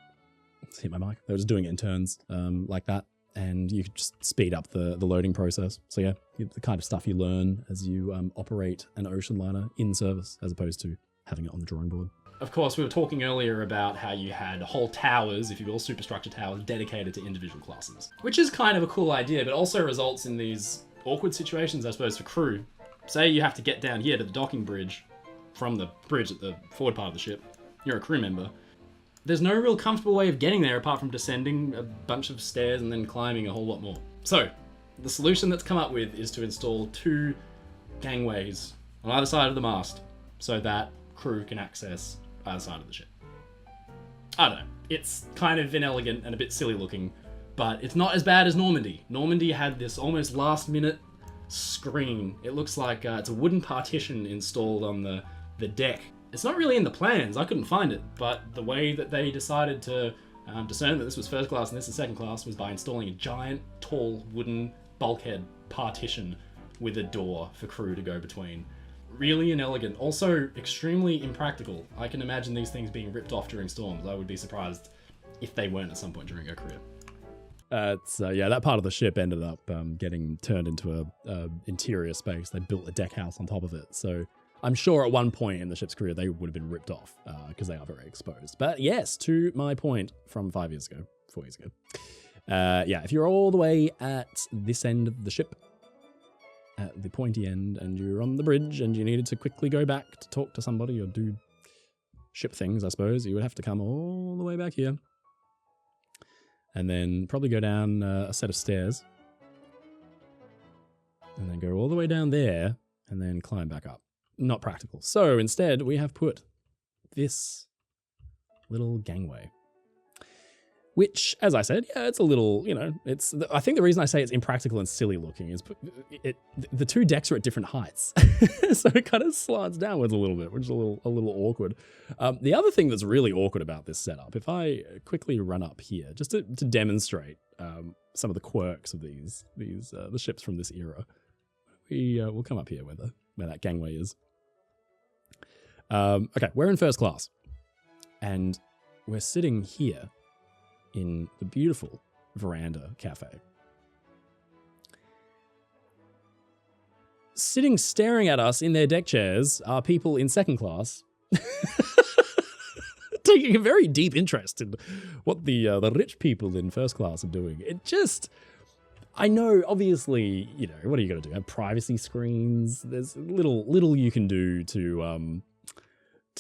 Hit my mic. They were just doing it in turns like that. And you could just speed up the loading process. So yeah, the kind of stuff you learn as you operate an ocean liner in service, as opposed to having it on the drawing board. Of course, we were talking earlier about how you had whole towers, if you will, superstructure towers, dedicated to individual classes. Which is kind of a cool idea, but also results in these awkward situations, I suppose, for crew. Say you have to get down here to the docking bridge from the bridge at the forward part of the ship. You're a crew member. There's no real comfortable way of getting there apart from descending a bunch of stairs and then climbing a whole lot more. So, the solution that's come up with is to install 2 gangways on either side of the mast so that crew can access either side of the ship. I don't know. It's kind of inelegant and a bit silly looking, but it's not as bad as Normandy. Normandy had this almost last minute screen. It looks like it's a wooden partition installed on the deck. It's not really in the plans, I couldn't find it, but the way that they decided to discern that this was first class and this is second class was by installing a giant, tall, wooden bulkhead partition with a door for crew to go between. Really inelegant, also extremely impractical. I can imagine these things being ripped off during storms. I would be surprised if they weren't at some point during their career. Yeah, that part of the ship ended up getting turned into a interior space. They built a deck house on top of it, so I'm sure at one point in the ship's career they would have been ripped off because they are very exposed. But yes, to my point from 4 years ago. Yeah, if you're all the way at this end of the ship, at the pointy end, and you're on the bridge and you needed to quickly go back to talk to somebody or do ship things, I suppose, you would have to come all the way back here. And then probably go down a set of stairs. And then go all the way down there and then climb back up. Not practical. So instead, we have put this little gangway. Which, as I said, yeah, it's a little, I think the reason I say it's impractical and silly looking is the 2 decks are at different heights. So it kind of slants downwards a little bit, which is a little awkward. The other thing that's really awkward about this setup, if I quickly run up here, just to demonstrate some of the quirks of the ships from this era, we'll come up here where that gangway is. Okay, we're in first class, and we're sitting here in the beautiful veranda cafe. Sitting staring at us in their deck chairs are people in second class taking a very deep interest in what the rich people in first class are doing. I know, obviously, what are you going to do? Have privacy screens? There's little you can do to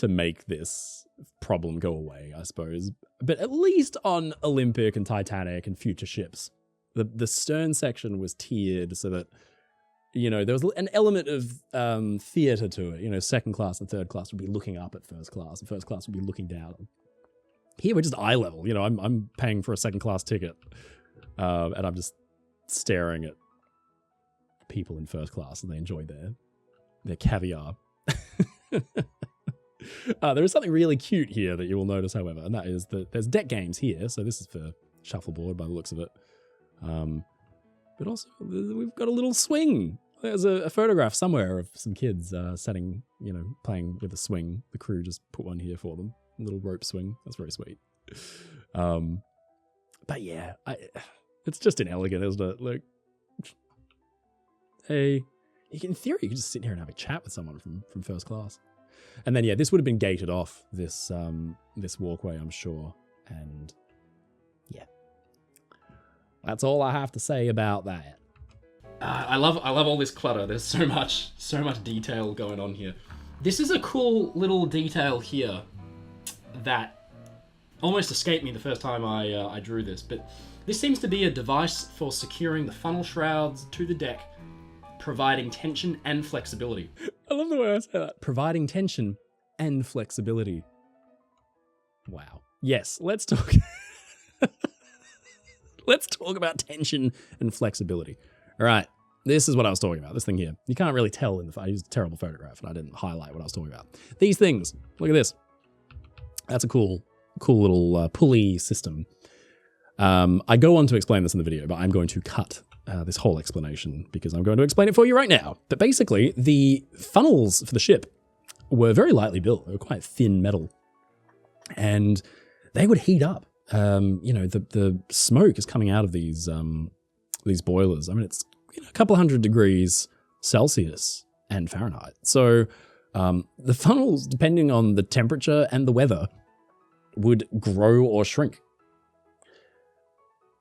make this problem go away, I suppose. But at least on Olympic and Titanic and future ships, the stern section was tiered so that, there was an element of theatre to it. Second class and third class would be looking up at first class, and first class would be looking down. Here we're just eye level. I'm paying for a second class ticket, and I'm just staring at people in first class, and they enjoy their caviar. There is something really cute here that you will notice, however, and that is that there's deck games here. So this is for shuffleboard by the looks of it. But also we've got a little swing. There's a photograph somewhere of some kids playing with a swing. The crew just put one here for them. A little rope swing. That's very sweet. But yeah, it's just inelegant, isn't it? Like, hey, in theory, you could just sit here and have a chat with someone from first class. And then, yeah, this would have been gated off, this walkway, I'm sure. And yeah, that's all I have to say about that. I love all this clutter. There's so much detail going on here. This is a cool little detail here that almost escaped me the first time I drew this, but this seems to be a device for securing the funnel shrouds to the deck, providing tension and flexibility. I love the way I say that. Providing tension and flexibility. Wow. Yes, let's talk. Let's talk about tension and flexibility. All right, this is what I was talking about, this thing here. You can't really tell in the, I used a terrible photograph and I didn't highlight what I was talking about. These things, look at this. That's a cool little pulley system. I go on to explain this in the video, but I'm going to cut this whole explanation because I'm going to explain it for you right now. But basically, the funnels for the ship were very lightly built. They were quite thin metal. And they would heat up. You know, the smoke is coming out of these boilers. I mean, it's a couple hundred degrees Celsius and Fahrenheit. So the funnels, depending on the temperature and the weather, would grow or shrink.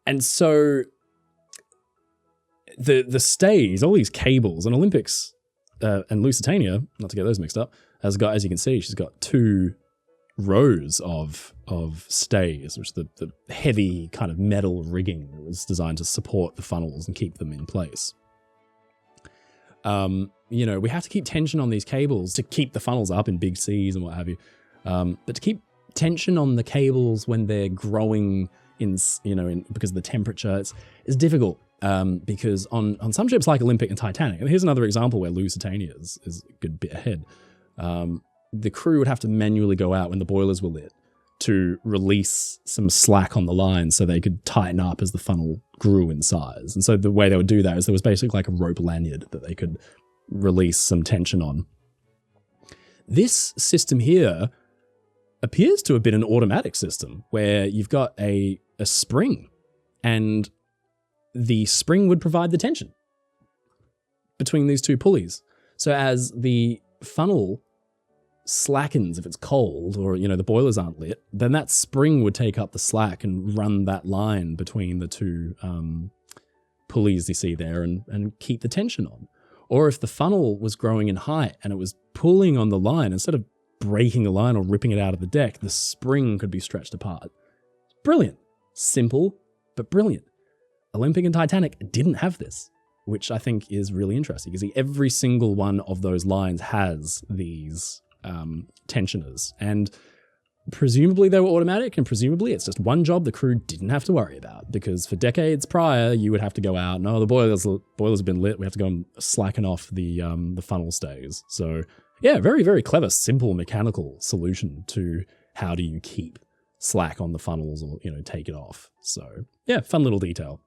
And so the stays, all these cables, and Olympics and Lusitania, not to get those mixed up, has got, as you can see, she's got 2 rows of stays, which is the heavy kind of metal rigging that was designed to support the funnels and keep them in place. You know, we have to keep tension on these cables to keep the funnels up in big seas and what have you. But to keep tension on the cables when they're growing because of the temperature, it's difficult. Because on some ships like Olympic and Titanic, and here's another example where Lusitania is a good bit ahead, the crew would have to manually go out when the boilers were lit to release some slack on the line so they could tighten up as the funnel grew in size. And so the way they would do that is there was basically like a rope lanyard that they could release some tension on. This system here appears to have been an automatic system where you've got a spring, and the spring would provide the tension between these 2 pulleys. So as the funnel slackens, if it's cold or, you know, the boilers aren't lit, then that spring would take up the slack and run that line between the 2 pulleys you see there and keep the tension on. Or if the funnel was growing in height and it was pulling on the line, instead of breaking the line or ripping it out of the deck, the spring could be stretched apart. Brilliant. Simple, but brilliant. Olympic and Titanic didn't have this, which I think is really interesting. You can see every single one of those lines has these tensioners, and presumably they were automatic, and presumably it's just one job the crew didn't have to worry about, because for decades prior, you would have to go out, no, the boilers have been lit, we have to go and slacken off the funnel stays. So yeah, very, very clever, simple mechanical solution to how do you keep slack on the funnels or, you know, take it off. So yeah, fun little detail.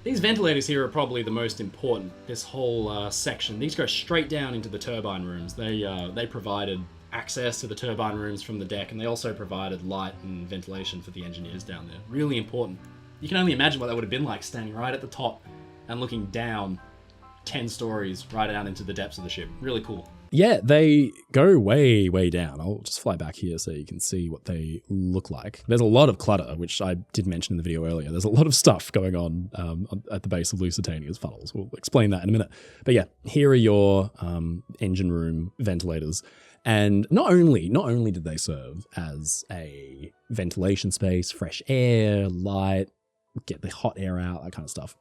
These ventilators here are probably the most important, this whole section. These go straight down into the turbine rooms. They provided access to the turbine rooms from the deck, and they also provided light and ventilation for the engineers down there. Really important. You can only imagine what that would have been like standing right at the top and looking down 10 stories right down into the depths of the ship. Really cool. Yeah, they go way, way down. I'll just fly back here so you can see what they look like. There's a lot of clutter, which I did mention in the video earlier. There's a lot of stuff going on at the base of Lusitania's funnels. We'll explain that in a minute. But yeah, here are your engine room ventilators. And not only did they serve as a ventilation space, fresh air, light, get the hot air out, that kind of stuff,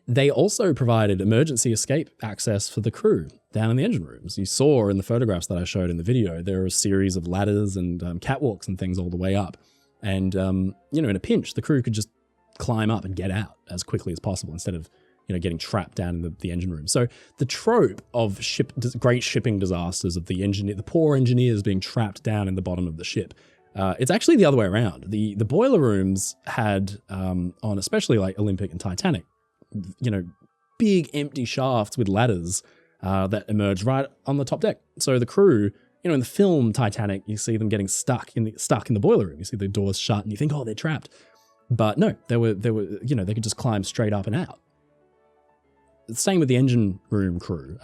they also provided emergency escape access for the crew down in the engine rooms. You saw in the photographs that I showed in the video, there are a series of ladders and catwalks and things all the way up. And, you know, in a pinch, the crew could just climb up and get out as quickly as possible instead of, you know, getting trapped down in the engine room. So the trope of great shipping disasters of the poor engineers being trapped down in the bottom of the ship, it's actually the other way around. The boiler rooms had, on especially like Olympic and Titanic, you know, big empty shafts with ladders that emerge right on the top deck. So the crew, you know, in the film Titanic, you see them getting stuck in the boiler room. You see the doors shut and you think, oh, they're trapped. But no, they were, you know, they could just climb straight up and out. Same with the engine room crew.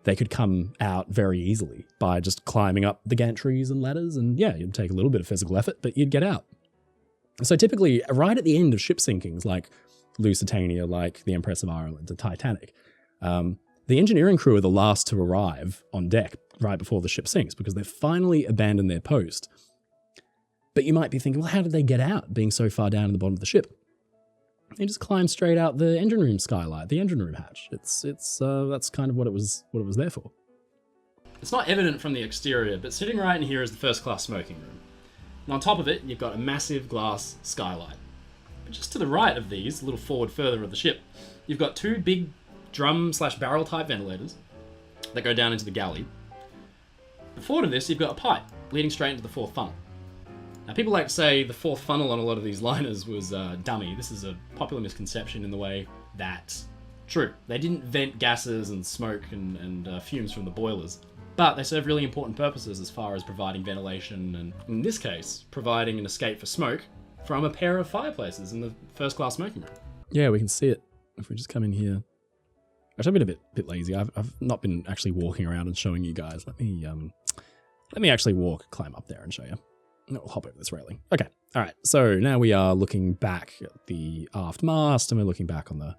They could come out very easily by just climbing up the gantries and ladders. And yeah, it'd take a little bit of physical effort, but you'd get out. So typically, right at the end of ship sinkings, like Lusitania, like the Empress of Ireland, the Titanic, the engineering crew are the last to arrive on deck right before the ship sinks because they've finally abandoned their post. But you might be thinking, well, how did they get out being so far down in the bottom of the ship? They just climb straight out the engine room skylight, the engine room hatch. It's that's kind of what it was there for. It's not evident from the exterior, but sitting right in here is the first class smoking room. And on top of it, you've got a massive glass skylight. But just to the right of these, a little forward further of the ship, you've got two big drum/barrel type ventilators that go down into the galley. Forward of this, you've got a pipe leading straight into the fourth funnel. Now, people like to say the fourth funnel on a lot of these liners was dummy. This is a popular misconception in the way that, true, they didn't vent gases and smoke and fumes from the boilers, but they serve really important purposes as far as providing ventilation and, in this case, providing an escape for smoke from a pair of fireplaces in the first-class smoking room. Yeah, we can see it if we just come in here. Actually, I've been a bit lazy. I've not been actually walking around and showing you guys. Let me actually climb up there and show you. We'll hop over this railing. Okay, all right. So now we are looking back at the aft mast, and we're looking back on the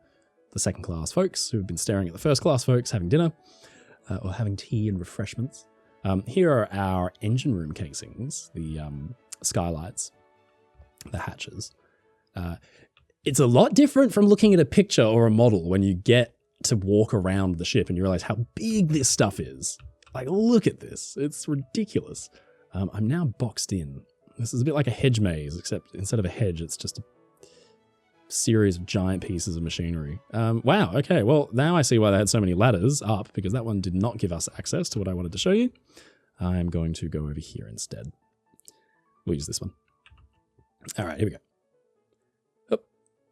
second class folks who've been staring at the first class folks having dinner or having tea and refreshments. Here are our engine room casings, the skylights, the hatches. It's a lot different from looking at a picture or a model when you get to walk around the ship and you realize how big this stuff is. Like, look at this. It's ridiculous. I'm now boxed in. This is a bit like a hedge maze, except instead of a hedge, it's just a series of giant pieces of machinery. Wow, okay, well, now I see why they had so many ladders up, because that one did not give us access to what I wanted to show you. I'm going to go over here instead. We'll use this one. All right, here we go. Oh,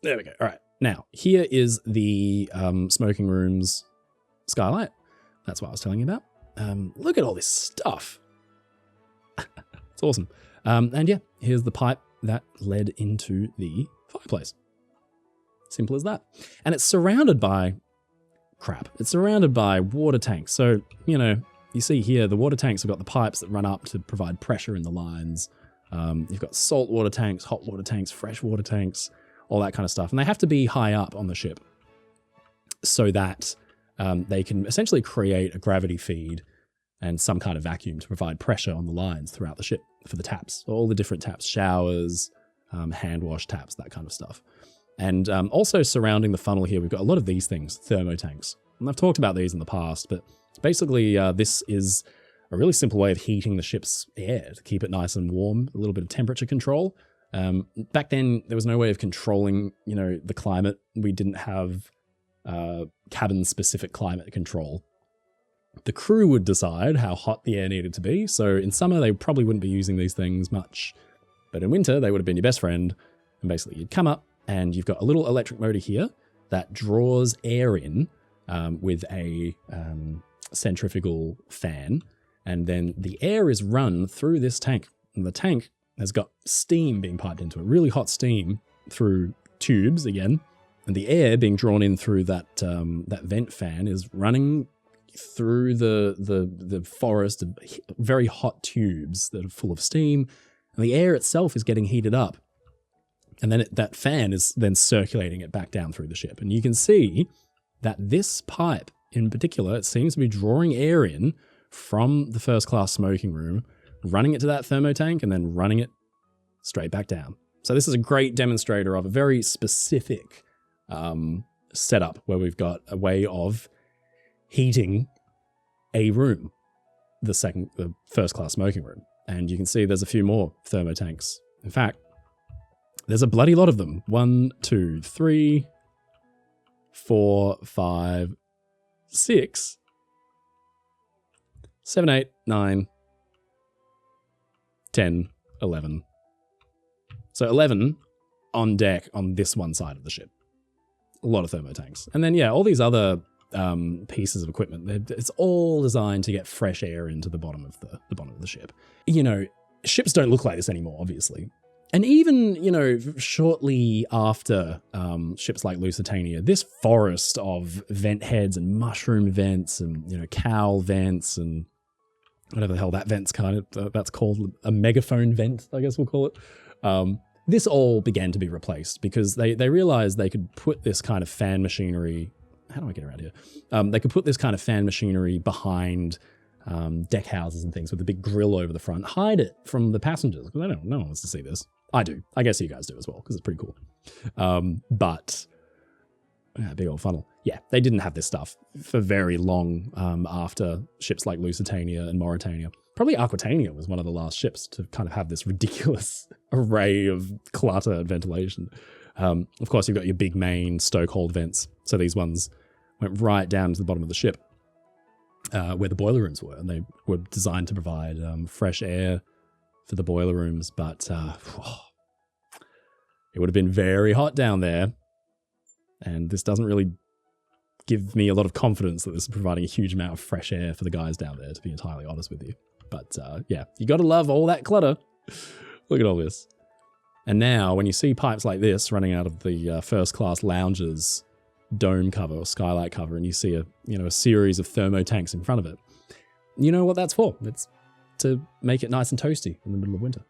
there we go. All right, now, here is the smoking room's skylight. That's what I was telling you about. Look at all this stuff. It's awesome. And yeah, here's the pipe that led into the fireplace. Simple as that. And it's surrounded by crap. It's surrounded by water tanks. So, you know, you see here, the water tanks have got the pipes that run up to provide pressure in the lines. You've got salt water tanks, hot water tanks, fresh water tanks, all that kind of stuff. And they have to be high up on the ship so that they can essentially create a gravity feed and some kind of vacuum to provide pressure on the lines throughout the ship for the taps, all the different taps, showers, hand wash taps, that kind of stuff. And also surrounding the funnel here, we've got a lot of these things, thermotanks. And I've talked about these in the past, but basically this is a really simple way of heating the ship's air to keep it nice and warm, a little bit of temperature control. Back then, there was no way of controlling, you know, the climate. We didn't have cabin-specific climate control. The crew would decide how hot the air needed to be. So in summer, they probably wouldn't be using these things much. But in winter, they would have been your best friend. And basically, you'd come up and you've got a little electric motor here that draws air in with a centrifugal fan. And then the air is run through this tank. And the tank has got steam being piped into it, really hot steam through tubes again. And the air being drawn in through that vent fan is running through the forest of very hot tubes that are full of steam, and the air itself is getting heated up. And then that fan is then circulating it back down through the ship. And you can see that this pipe in particular, it seems to be drawing air in from the first class smoking room, running it to that thermotank, and then running it straight back down. So this is a great demonstrator of a very specific setup where we've got a way of heating a room, the first class smoking room. And you can see there's a few more thermotanks. In fact, there's a bloody lot of them. 1, 2, 3, 4, 5, 6, 7, 8, 9, 10, 11. So 11 on deck on this one side of the ship. A lot of thermotanks. And then, yeah, all these other pieces of equipment, it's all designed to get fresh air into the bottom of the ship. You know, ships don't look like this anymore, obviously. And even, you know, shortly after ships like Lusitania, this forest of vent heads and mushroom vents and, you know, cowl vents and whatever the hell that vent's that's called, a megaphone vent, I guess we'll call it. This all began to be replaced because they realized they could put this kind of fan machinery. How do I get around here? They could put this kind of fan machinery behind deck houses and things with a big grill over the front, hide it from the passengers. Because no one wants to see this. I do. I guess you guys do as well, because it's pretty cool. But big old funnel. Yeah, they didn't have this stuff for very long after ships like Lusitania and Mauritania. Probably Aquitania was one of the last ships to kind of have this ridiculous array of clutter and ventilation. Of course, you've got your big main stokehold vents. So these ones went right down to the bottom of the ship where the boiler rooms were. And they were designed to provide fresh air for the boiler rooms. But it would have been very hot down there. And this doesn't really give me a lot of confidence that this is providing a huge amount of fresh air for the guys down there, to be entirely honest with you. But yeah, you got to love all that clutter. Look at all this. And now when you see pipes like this running out of the first class lounges dome cover or skylight cover, and you see a series of thermo tanks in front of it, you know what that's for. It's to make it nice and toasty in the middle of winter.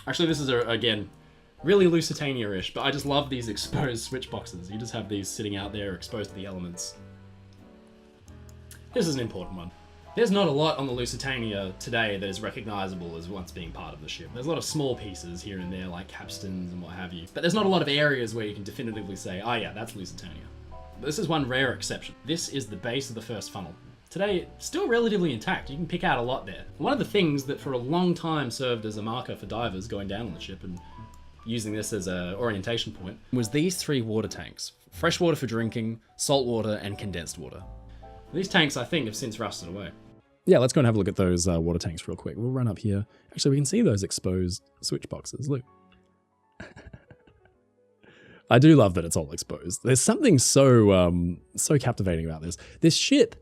Actually, this is again really Lusitania-ish, but I just love these exposed switch boxes. You just have these sitting out there exposed to the elements. This is an important one. There's not a lot on the Lusitania today that is recognizable as once being part of the ship. There's a lot of small pieces here and there, like capstans and what have you, but there's not a lot of areas where you can definitively say, oh yeah, that's Lusitania. But this is one rare exception. This is the base of the first funnel. Today, it's still relatively intact. You can pick out a lot there. One of the things that for a long time served as a marker for divers going down on the ship and using this as an orientation point was these 3 water tanks. Fresh water for drinking, salt water, and condensed water. These tanks, I think, have since rusted away. Yeah, let's go and have a look at those water tanks real quick. We'll run up here. Actually, we can see those exposed switch boxes. Look. I do love that it's all exposed. There's something so captivating about this. This ship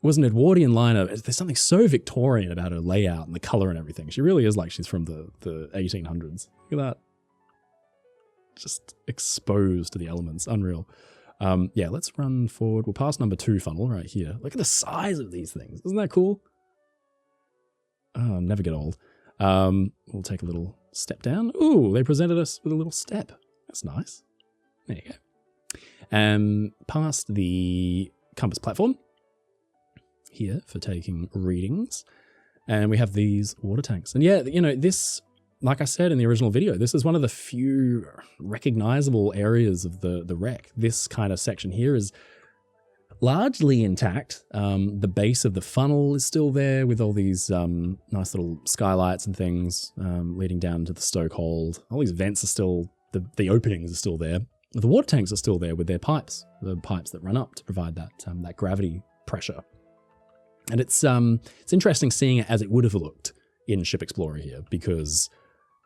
was an Edwardian liner. There's something so Victorian about her layout and the color and everything. She really is like she's from the 1800s. Look at that. Just exposed to the elements. Unreal. Yeah, let's run forward. We'll pass number 2 funnel right here. Look at the size of these things. Isn't that cool? Oh, never get old. We'll take a little step down. Ooh, they presented us with a little step. That's nice. There you go. Past the compass platform here for taking readings. And we have these water tanks. And yeah, this, like I said in the original video, this is one of the few recognizable areas of the wreck. This kind of section here is largely intact. The base of the funnel is still there with all these nice little skylights and things leading down to the stokehold. All these vents are still, the openings are still there. The water tanks are still there with their pipes, the pipes that run up to provide that gravity pressure. And it's interesting seeing it as it would have looked in Ship Explorer here, because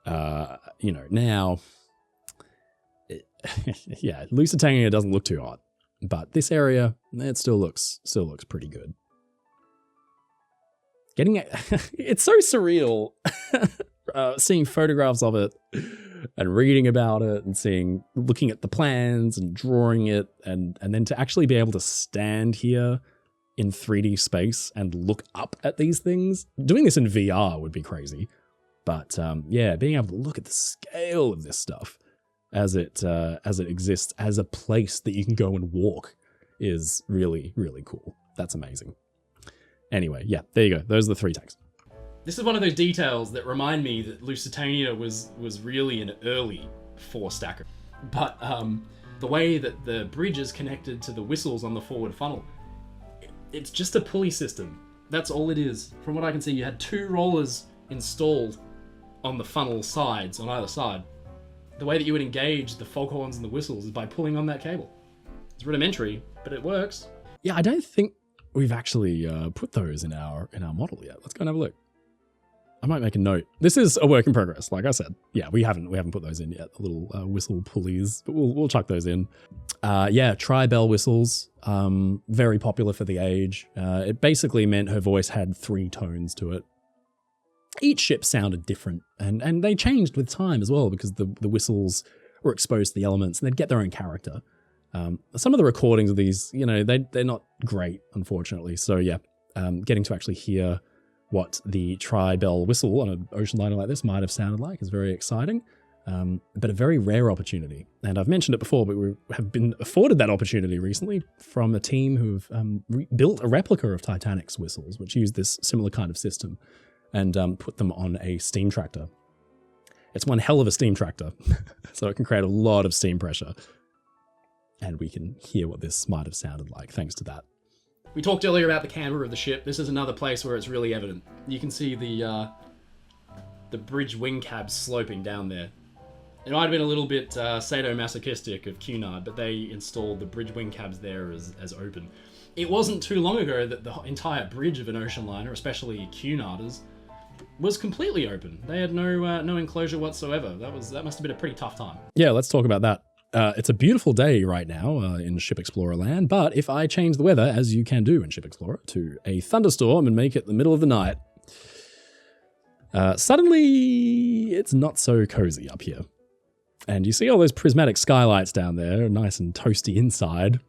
now, yeah, Lusitania doesn't look too hot, but this area, it still looks pretty good. It's so surreal seeing photographs of it and reading about it and looking at the plans and drawing it, and then to actually be able to stand here in 3D space and look up at these things. Doing this in VR would be crazy. But yeah, being able to look at the scale of this stuff as it exists as a place that you can go and walk is really, really cool. That's amazing. Anyway, yeah, there you go. Those are the 3 tanks. This is one of those details that remind me that Lusitania was really an early 4-stacker. But the way that the bridge is connected to the whistles on the forward funnel, it's just a pulley system. That's all it is. From what I can see, you had 2 rollers installed on the funnel sides, on either side. The way that you would engage the foghorns and the whistles is by pulling on that cable. It's rudimentary, but it works. Yeah, I don't think we've actually put those in our model yet. Let's go and have a look. I might make a note. This is a work in progress, like I said. Yeah, we haven't put those in yet. The little whistle pulleys, but we'll chuck those in. Yeah, tri-bell whistles, very popular for the age. It basically meant her voice had 3 tones to it. Each ship sounded different, and they changed with time as well, because the whistles were exposed to the elements and they'd get their own character. Some of the recordings of these, they're not great, unfortunately. So yeah, getting to actually hear what the tri-bell whistle on an ocean liner like this might have sounded like is very exciting, but a very rare opportunity. And I've mentioned it before, but we have been afforded that opportunity recently from a team who've built a replica of Titanic's whistles, which use this similar kind of system, and put them on a steam tractor. It's one hell of a steam tractor, so it can create a lot of steam pressure. And we can hear what this might have sounded like thanks to that. We talked earlier about the camber of the ship. This is another place where it's really evident. You can see the bridge wing cab sloping down there. It might have been a little bit sadomasochistic of Cunard, but they installed the bridge wing cabs there as open. It wasn't too long ago that the entire bridge of an ocean liner, especially Cunarders, was completely open. They had no enclosure whatsoever. That must have been a pretty tough time. Yeah, let's talk about that. It's a beautiful day right now in Ship Explorer land, but if I change the weather, as you can do in Ship Explorer, to a thunderstorm and make it the middle of the night, suddenly it's not so cozy up here. And you see all those prismatic skylights down there, nice and toasty inside,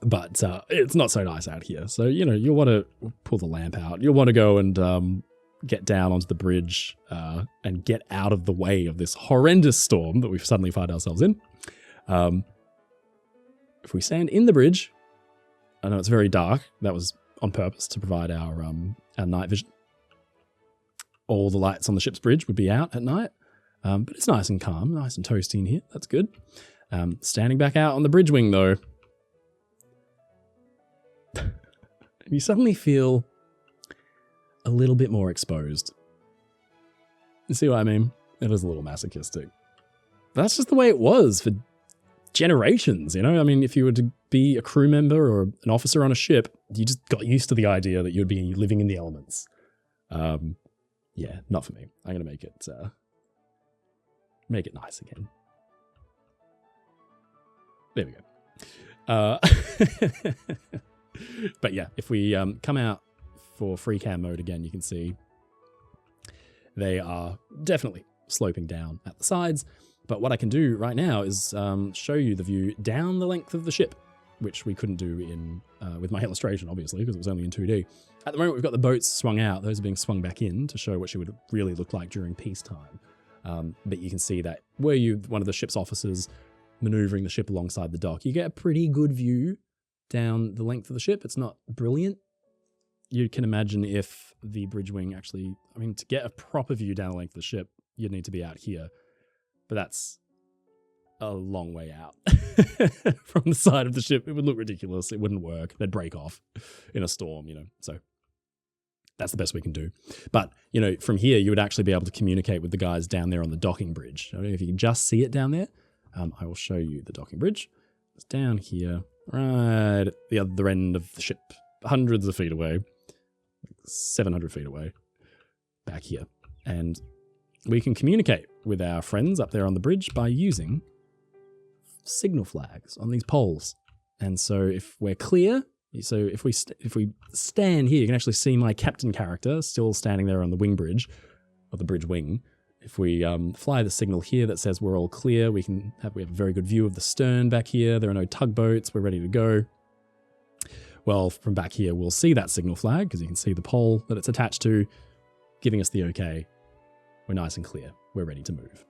but it's not so nice out here. So, you know, you'll want to pull the lamp out. You'll want to go and get down onto the bridge and get out of the way of this horrendous storm that we suddenly find ourselves in. If we stand in the bridge, I know it's very dark. That was on purpose to provide our night vision. All the lights on the ship's bridge would be out at night, but it's nice and calm, nice and toasty in here. That's good. Standing back out on the bridge wing, though, you suddenly feel a little bit more exposed. You see what I mean? It is a little masochistic. That's just the way it was for generations, you know? I mean, if you were to be a crew member or an officer on a ship, you just got used to the idea that you'd be living in the elements. Yeah, not for me. I'm going to make it nice again. There we go. But yeah, if we come out for free cam mode again, you can see they are definitely sloping down at the sides. But what I can do right now is show you the view down the length of the ship, which we couldn't do in with my illustration, obviously, because it was only in 2D. At the moment, we've got the boats swung out. Those are being swung back in to show what she would really look like during peacetime. But you can see that were you one of the ship's officers maneuvering the ship alongside the dock, you get a pretty good view down the length of the ship. It's not brilliant. You can imagine if the bridge wing actually, I mean, to get a proper view down the length of the ship, you'd need to be out here. But that's a long way out from the side of the ship. It would look ridiculous. It wouldn't work. They'd break off in a storm, you know. So that's the best we can do. But, you know, from here, you would actually be able to communicate with the guys down there on the docking bridge. I don't know if you can just see it down there. I will show you the docking bridge. It's down here, right at the other end of the ship, hundreds of feet away, 700 feet away, back here. And we can communicate with our friends up there on the bridge by using signal flags on these poles. And so if we're clear, so if we stand here, you can actually see my captain character still standing there on the wing bridge, or the bridge wing. If we fly the signal here that says we're all clear, we have a very good view of the stern back here. There are no tugboats. We're ready to go. Well, from back here, we'll see that signal flag because you can see the pole that it's attached to, giving us the okay. We're nice and clear. We're ready to move.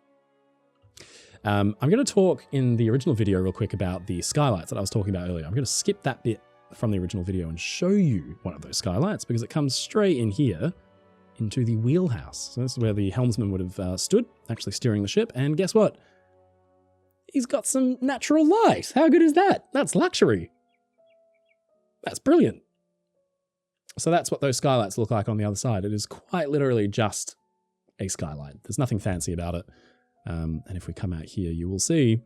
I'm going to talk in the original video real quick about the skylights that I was talking about earlier. I'm going to skip that bit from the original video and show you one of those skylights because it comes straight in here into the wheelhouse. So this is where the helmsman would have stood, actually steering the ship. And guess what? He's got some natural light. How good is that? That's luxury. That's brilliant. So that's what those skylights look like on the other side. It is quite literally just a skylight. There's nothing fancy about it. And if we come out here, you will see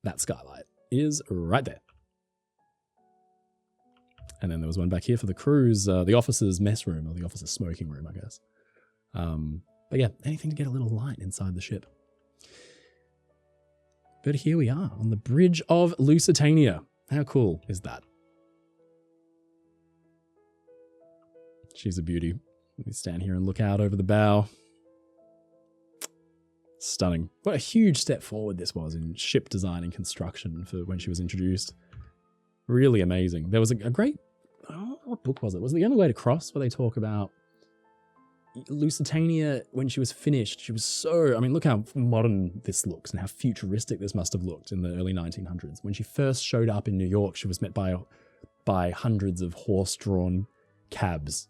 that skylight is right there. And then there was one back here for the crew's, the officer's mess room, or the officer's smoking room, I guess. But yeah, anything to get a little light inside the ship. But here we are on the bridge of Lusitania. How cool is that? She's a beauty. Let me stand here and look out over the bow. Stunning. What a huge step forward this was in ship design and construction for when she was introduced. Really amazing. There was a great, what book was it? Was it The Only Way to Cross, where they talk about Lusitania when she was finished? She was so, I mean, look how modern this looks and how futuristic this must have looked in the early 1900s. When she first showed up in New York, she was met by hundreds of horse-drawn cabs.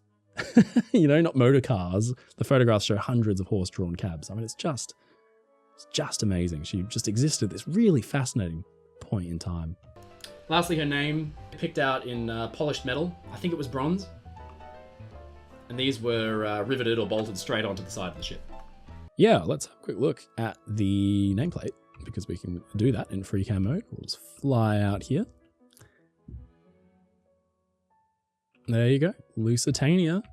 You know, not motor cars. The photographs show hundreds of horse-drawn cabs. I mean, it's just amazing. She just existed at this really fascinating point in time. Lastly, her name, picked out in polished metal. I think it was bronze. And these were riveted or bolted straight onto the side of the ship. yeah, let's have a quick look at the nameplate, because we can do that in free cam mode. We'll just fly out here. There you go. Lusitania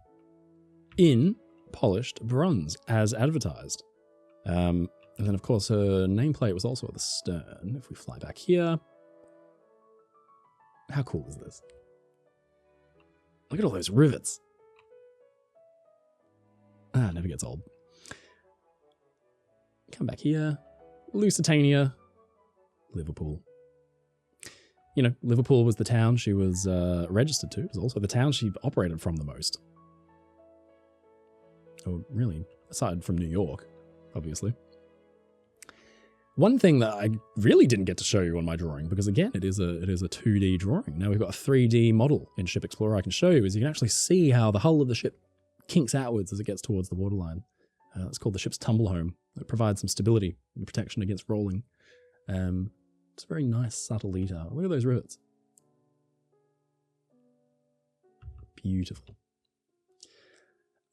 in polished bronze, as advertised. And then, of course, her nameplate was also at the stern. If we fly back here. How cool is this? Look at all those rivets. Ah, never gets old. Come back here. Lusitania. Liverpool. You know, Liverpool was the town she was registered to. It was also the town she operated from the most. Oh, really? Aside from New York, obviously. One thing that I really didn't get to show you on my drawing, because again, it is a 2D drawing. Now we've got a 3D model in Ship Explorer I can show you, is you can actually see how the hull of the ship kinks outwards as it gets towards the waterline. It's called the ship's tumble home. It provides some stability and protection against rolling. It's a very nice, subtle detail. Look at those rivets. Beautiful.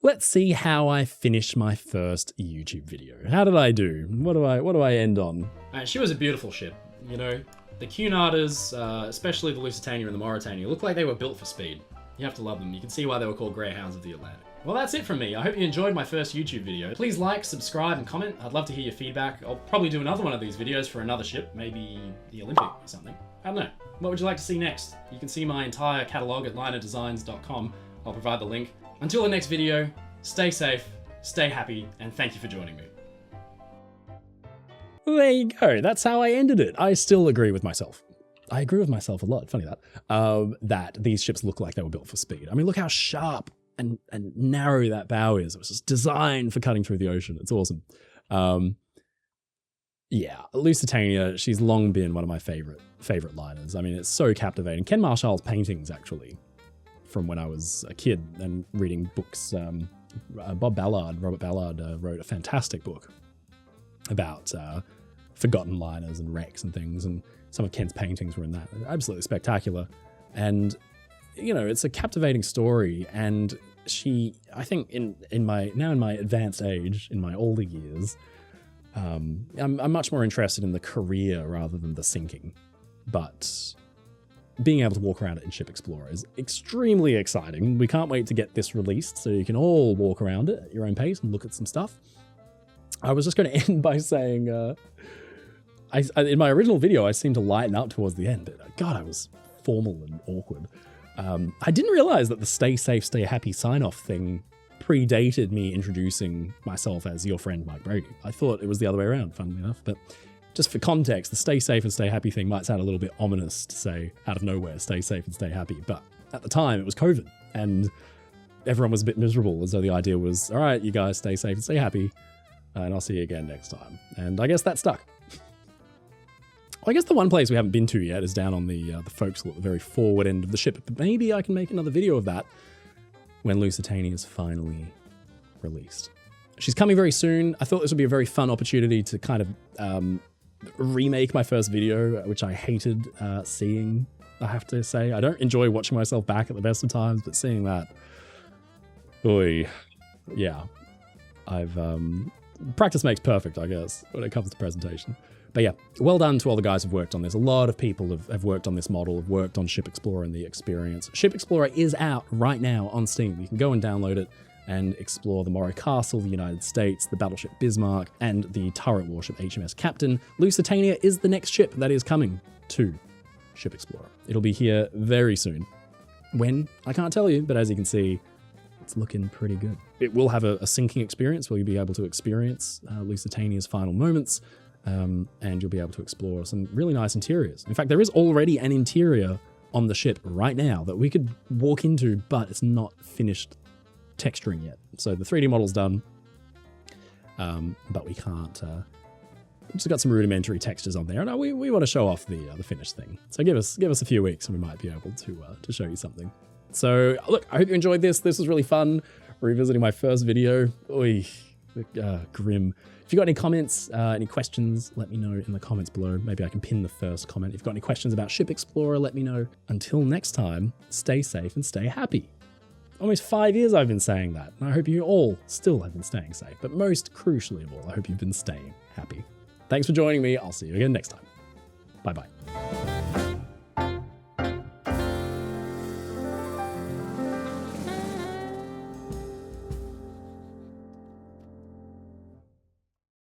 Let's see how I finish my first YouTube video. How did I do? What do I end on? She was a beautiful ship. You know, the Cunarders, especially the Lusitania and the Mauritania, look like they were built for speed. You have to love them. You can see why they were called Greyhounds of the Atlantic. Well, that's it from me. I hope you enjoyed my first YouTube video. Please like, subscribe, and comment. I'd love to hear your feedback. I'll probably do another one of these videos for another ship, maybe the Olympic or something. I don't know. What would you like to see next? You can see my entire catalog at linerdesigns.com. I'll provide the link. Until the next video, stay safe, stay happy, and thank you for joining me. There you go. That's how I ended it. I still agree with myself. I agree with myself a lot. Funny that these ships look like they were built for speed. I mean, look how sharp and narrow that bow is. It was just designed for cutting through the ocean. It's awesome. Yeah, Lusitania, she's long been one of my favorite liners. I mean, it's so captivating. Ken Marshall's paintings, actually, from when I was a kid and reading books. Robert Ballard wrote a fantastic book about forgotten liners and wrecks and things, and some of Ken's paintings were in that. Absolutely spectacular. And, you know, it's a captivating story, and I think in my advanced age, in my older years, I'm much more interested in the career rather than the sinking. But being able to walk around it in Ship Explorer is extremely exciting. We can't wait to get this released so you can all walk around it at your own pace and look at some stuff. I was just going to end by saying, in my original video, I seemed to lighten up towards the end, but God, I was formal and awkward. I didn't realize that the stay safe, stay happy sign-off thing predated me introducing myself as your friend Mike Brady. I thought it was the other way around, funnily enough, but just for context, the stay safe and stay happy thing might sound a little bit ominous to say out of nowhere, stay safe and stay happy, but at the time it was COVID and everyone was a bit miserable, as though the idea was, all right, you guys stay safe and stay happy, and I'll see you again next time. And I guess that stuck. Well, I guess the one place we haven't been to yet is down on the forecastle at the very forward end of the ship, but maybe I can make another video of that when Lusitania is finally released. She's coming very soon. I thought this would be a very fun opportunity to kind of remake my first video, which I hated seeing, I have to say. I don't enjoy watching myself back at the best of times, but seeing that, oy, yeah. Practice makes perfect, I guess, when it comes to presentation. But yeah, well done to all the guys who've worked on this. A lot of people have worked on this model, have worked on Ship Explorer and the experience. Ship Explorer is out right now on Steam. You can go and download it and explore the Morro Castle, the United States, the battleship Bismarck, and the turret warship HMS Captain. Lusitania is the next ship that is coming to Ship Explorer. It'll be here very soon. When? I can't tell you, but as you can see, it's looking pretty good. It will have a sinking experience where you'll be able to experience Lusitania's final moments, and you'll be able to explore some really nice interiors. In fact, there is already an interior on the ship right now that we could walk into, but it's not finished texturing yet. So the 3D model's done, but we can't. We've just got some rudimentary textures on there, and we want to show off the finished thing. So give us a few weeks, and we might be able to show you something. So look, I hope you enjoyed this. This was really fun, revisiting my first video. Oy, grim. If you've got any comments, any questions, let me know in the comments below. Maybe I can pin the first comment. If you've got any questions about Ship Explorer, let me know. Until next time, stay safe and stay happy. almost 5 years I've been saying that, and I hope you all still have been staying safe. But most crucially of all, I hope you've been staying happy. Thanks for joining me. I'll see you again next time. Bye-bye.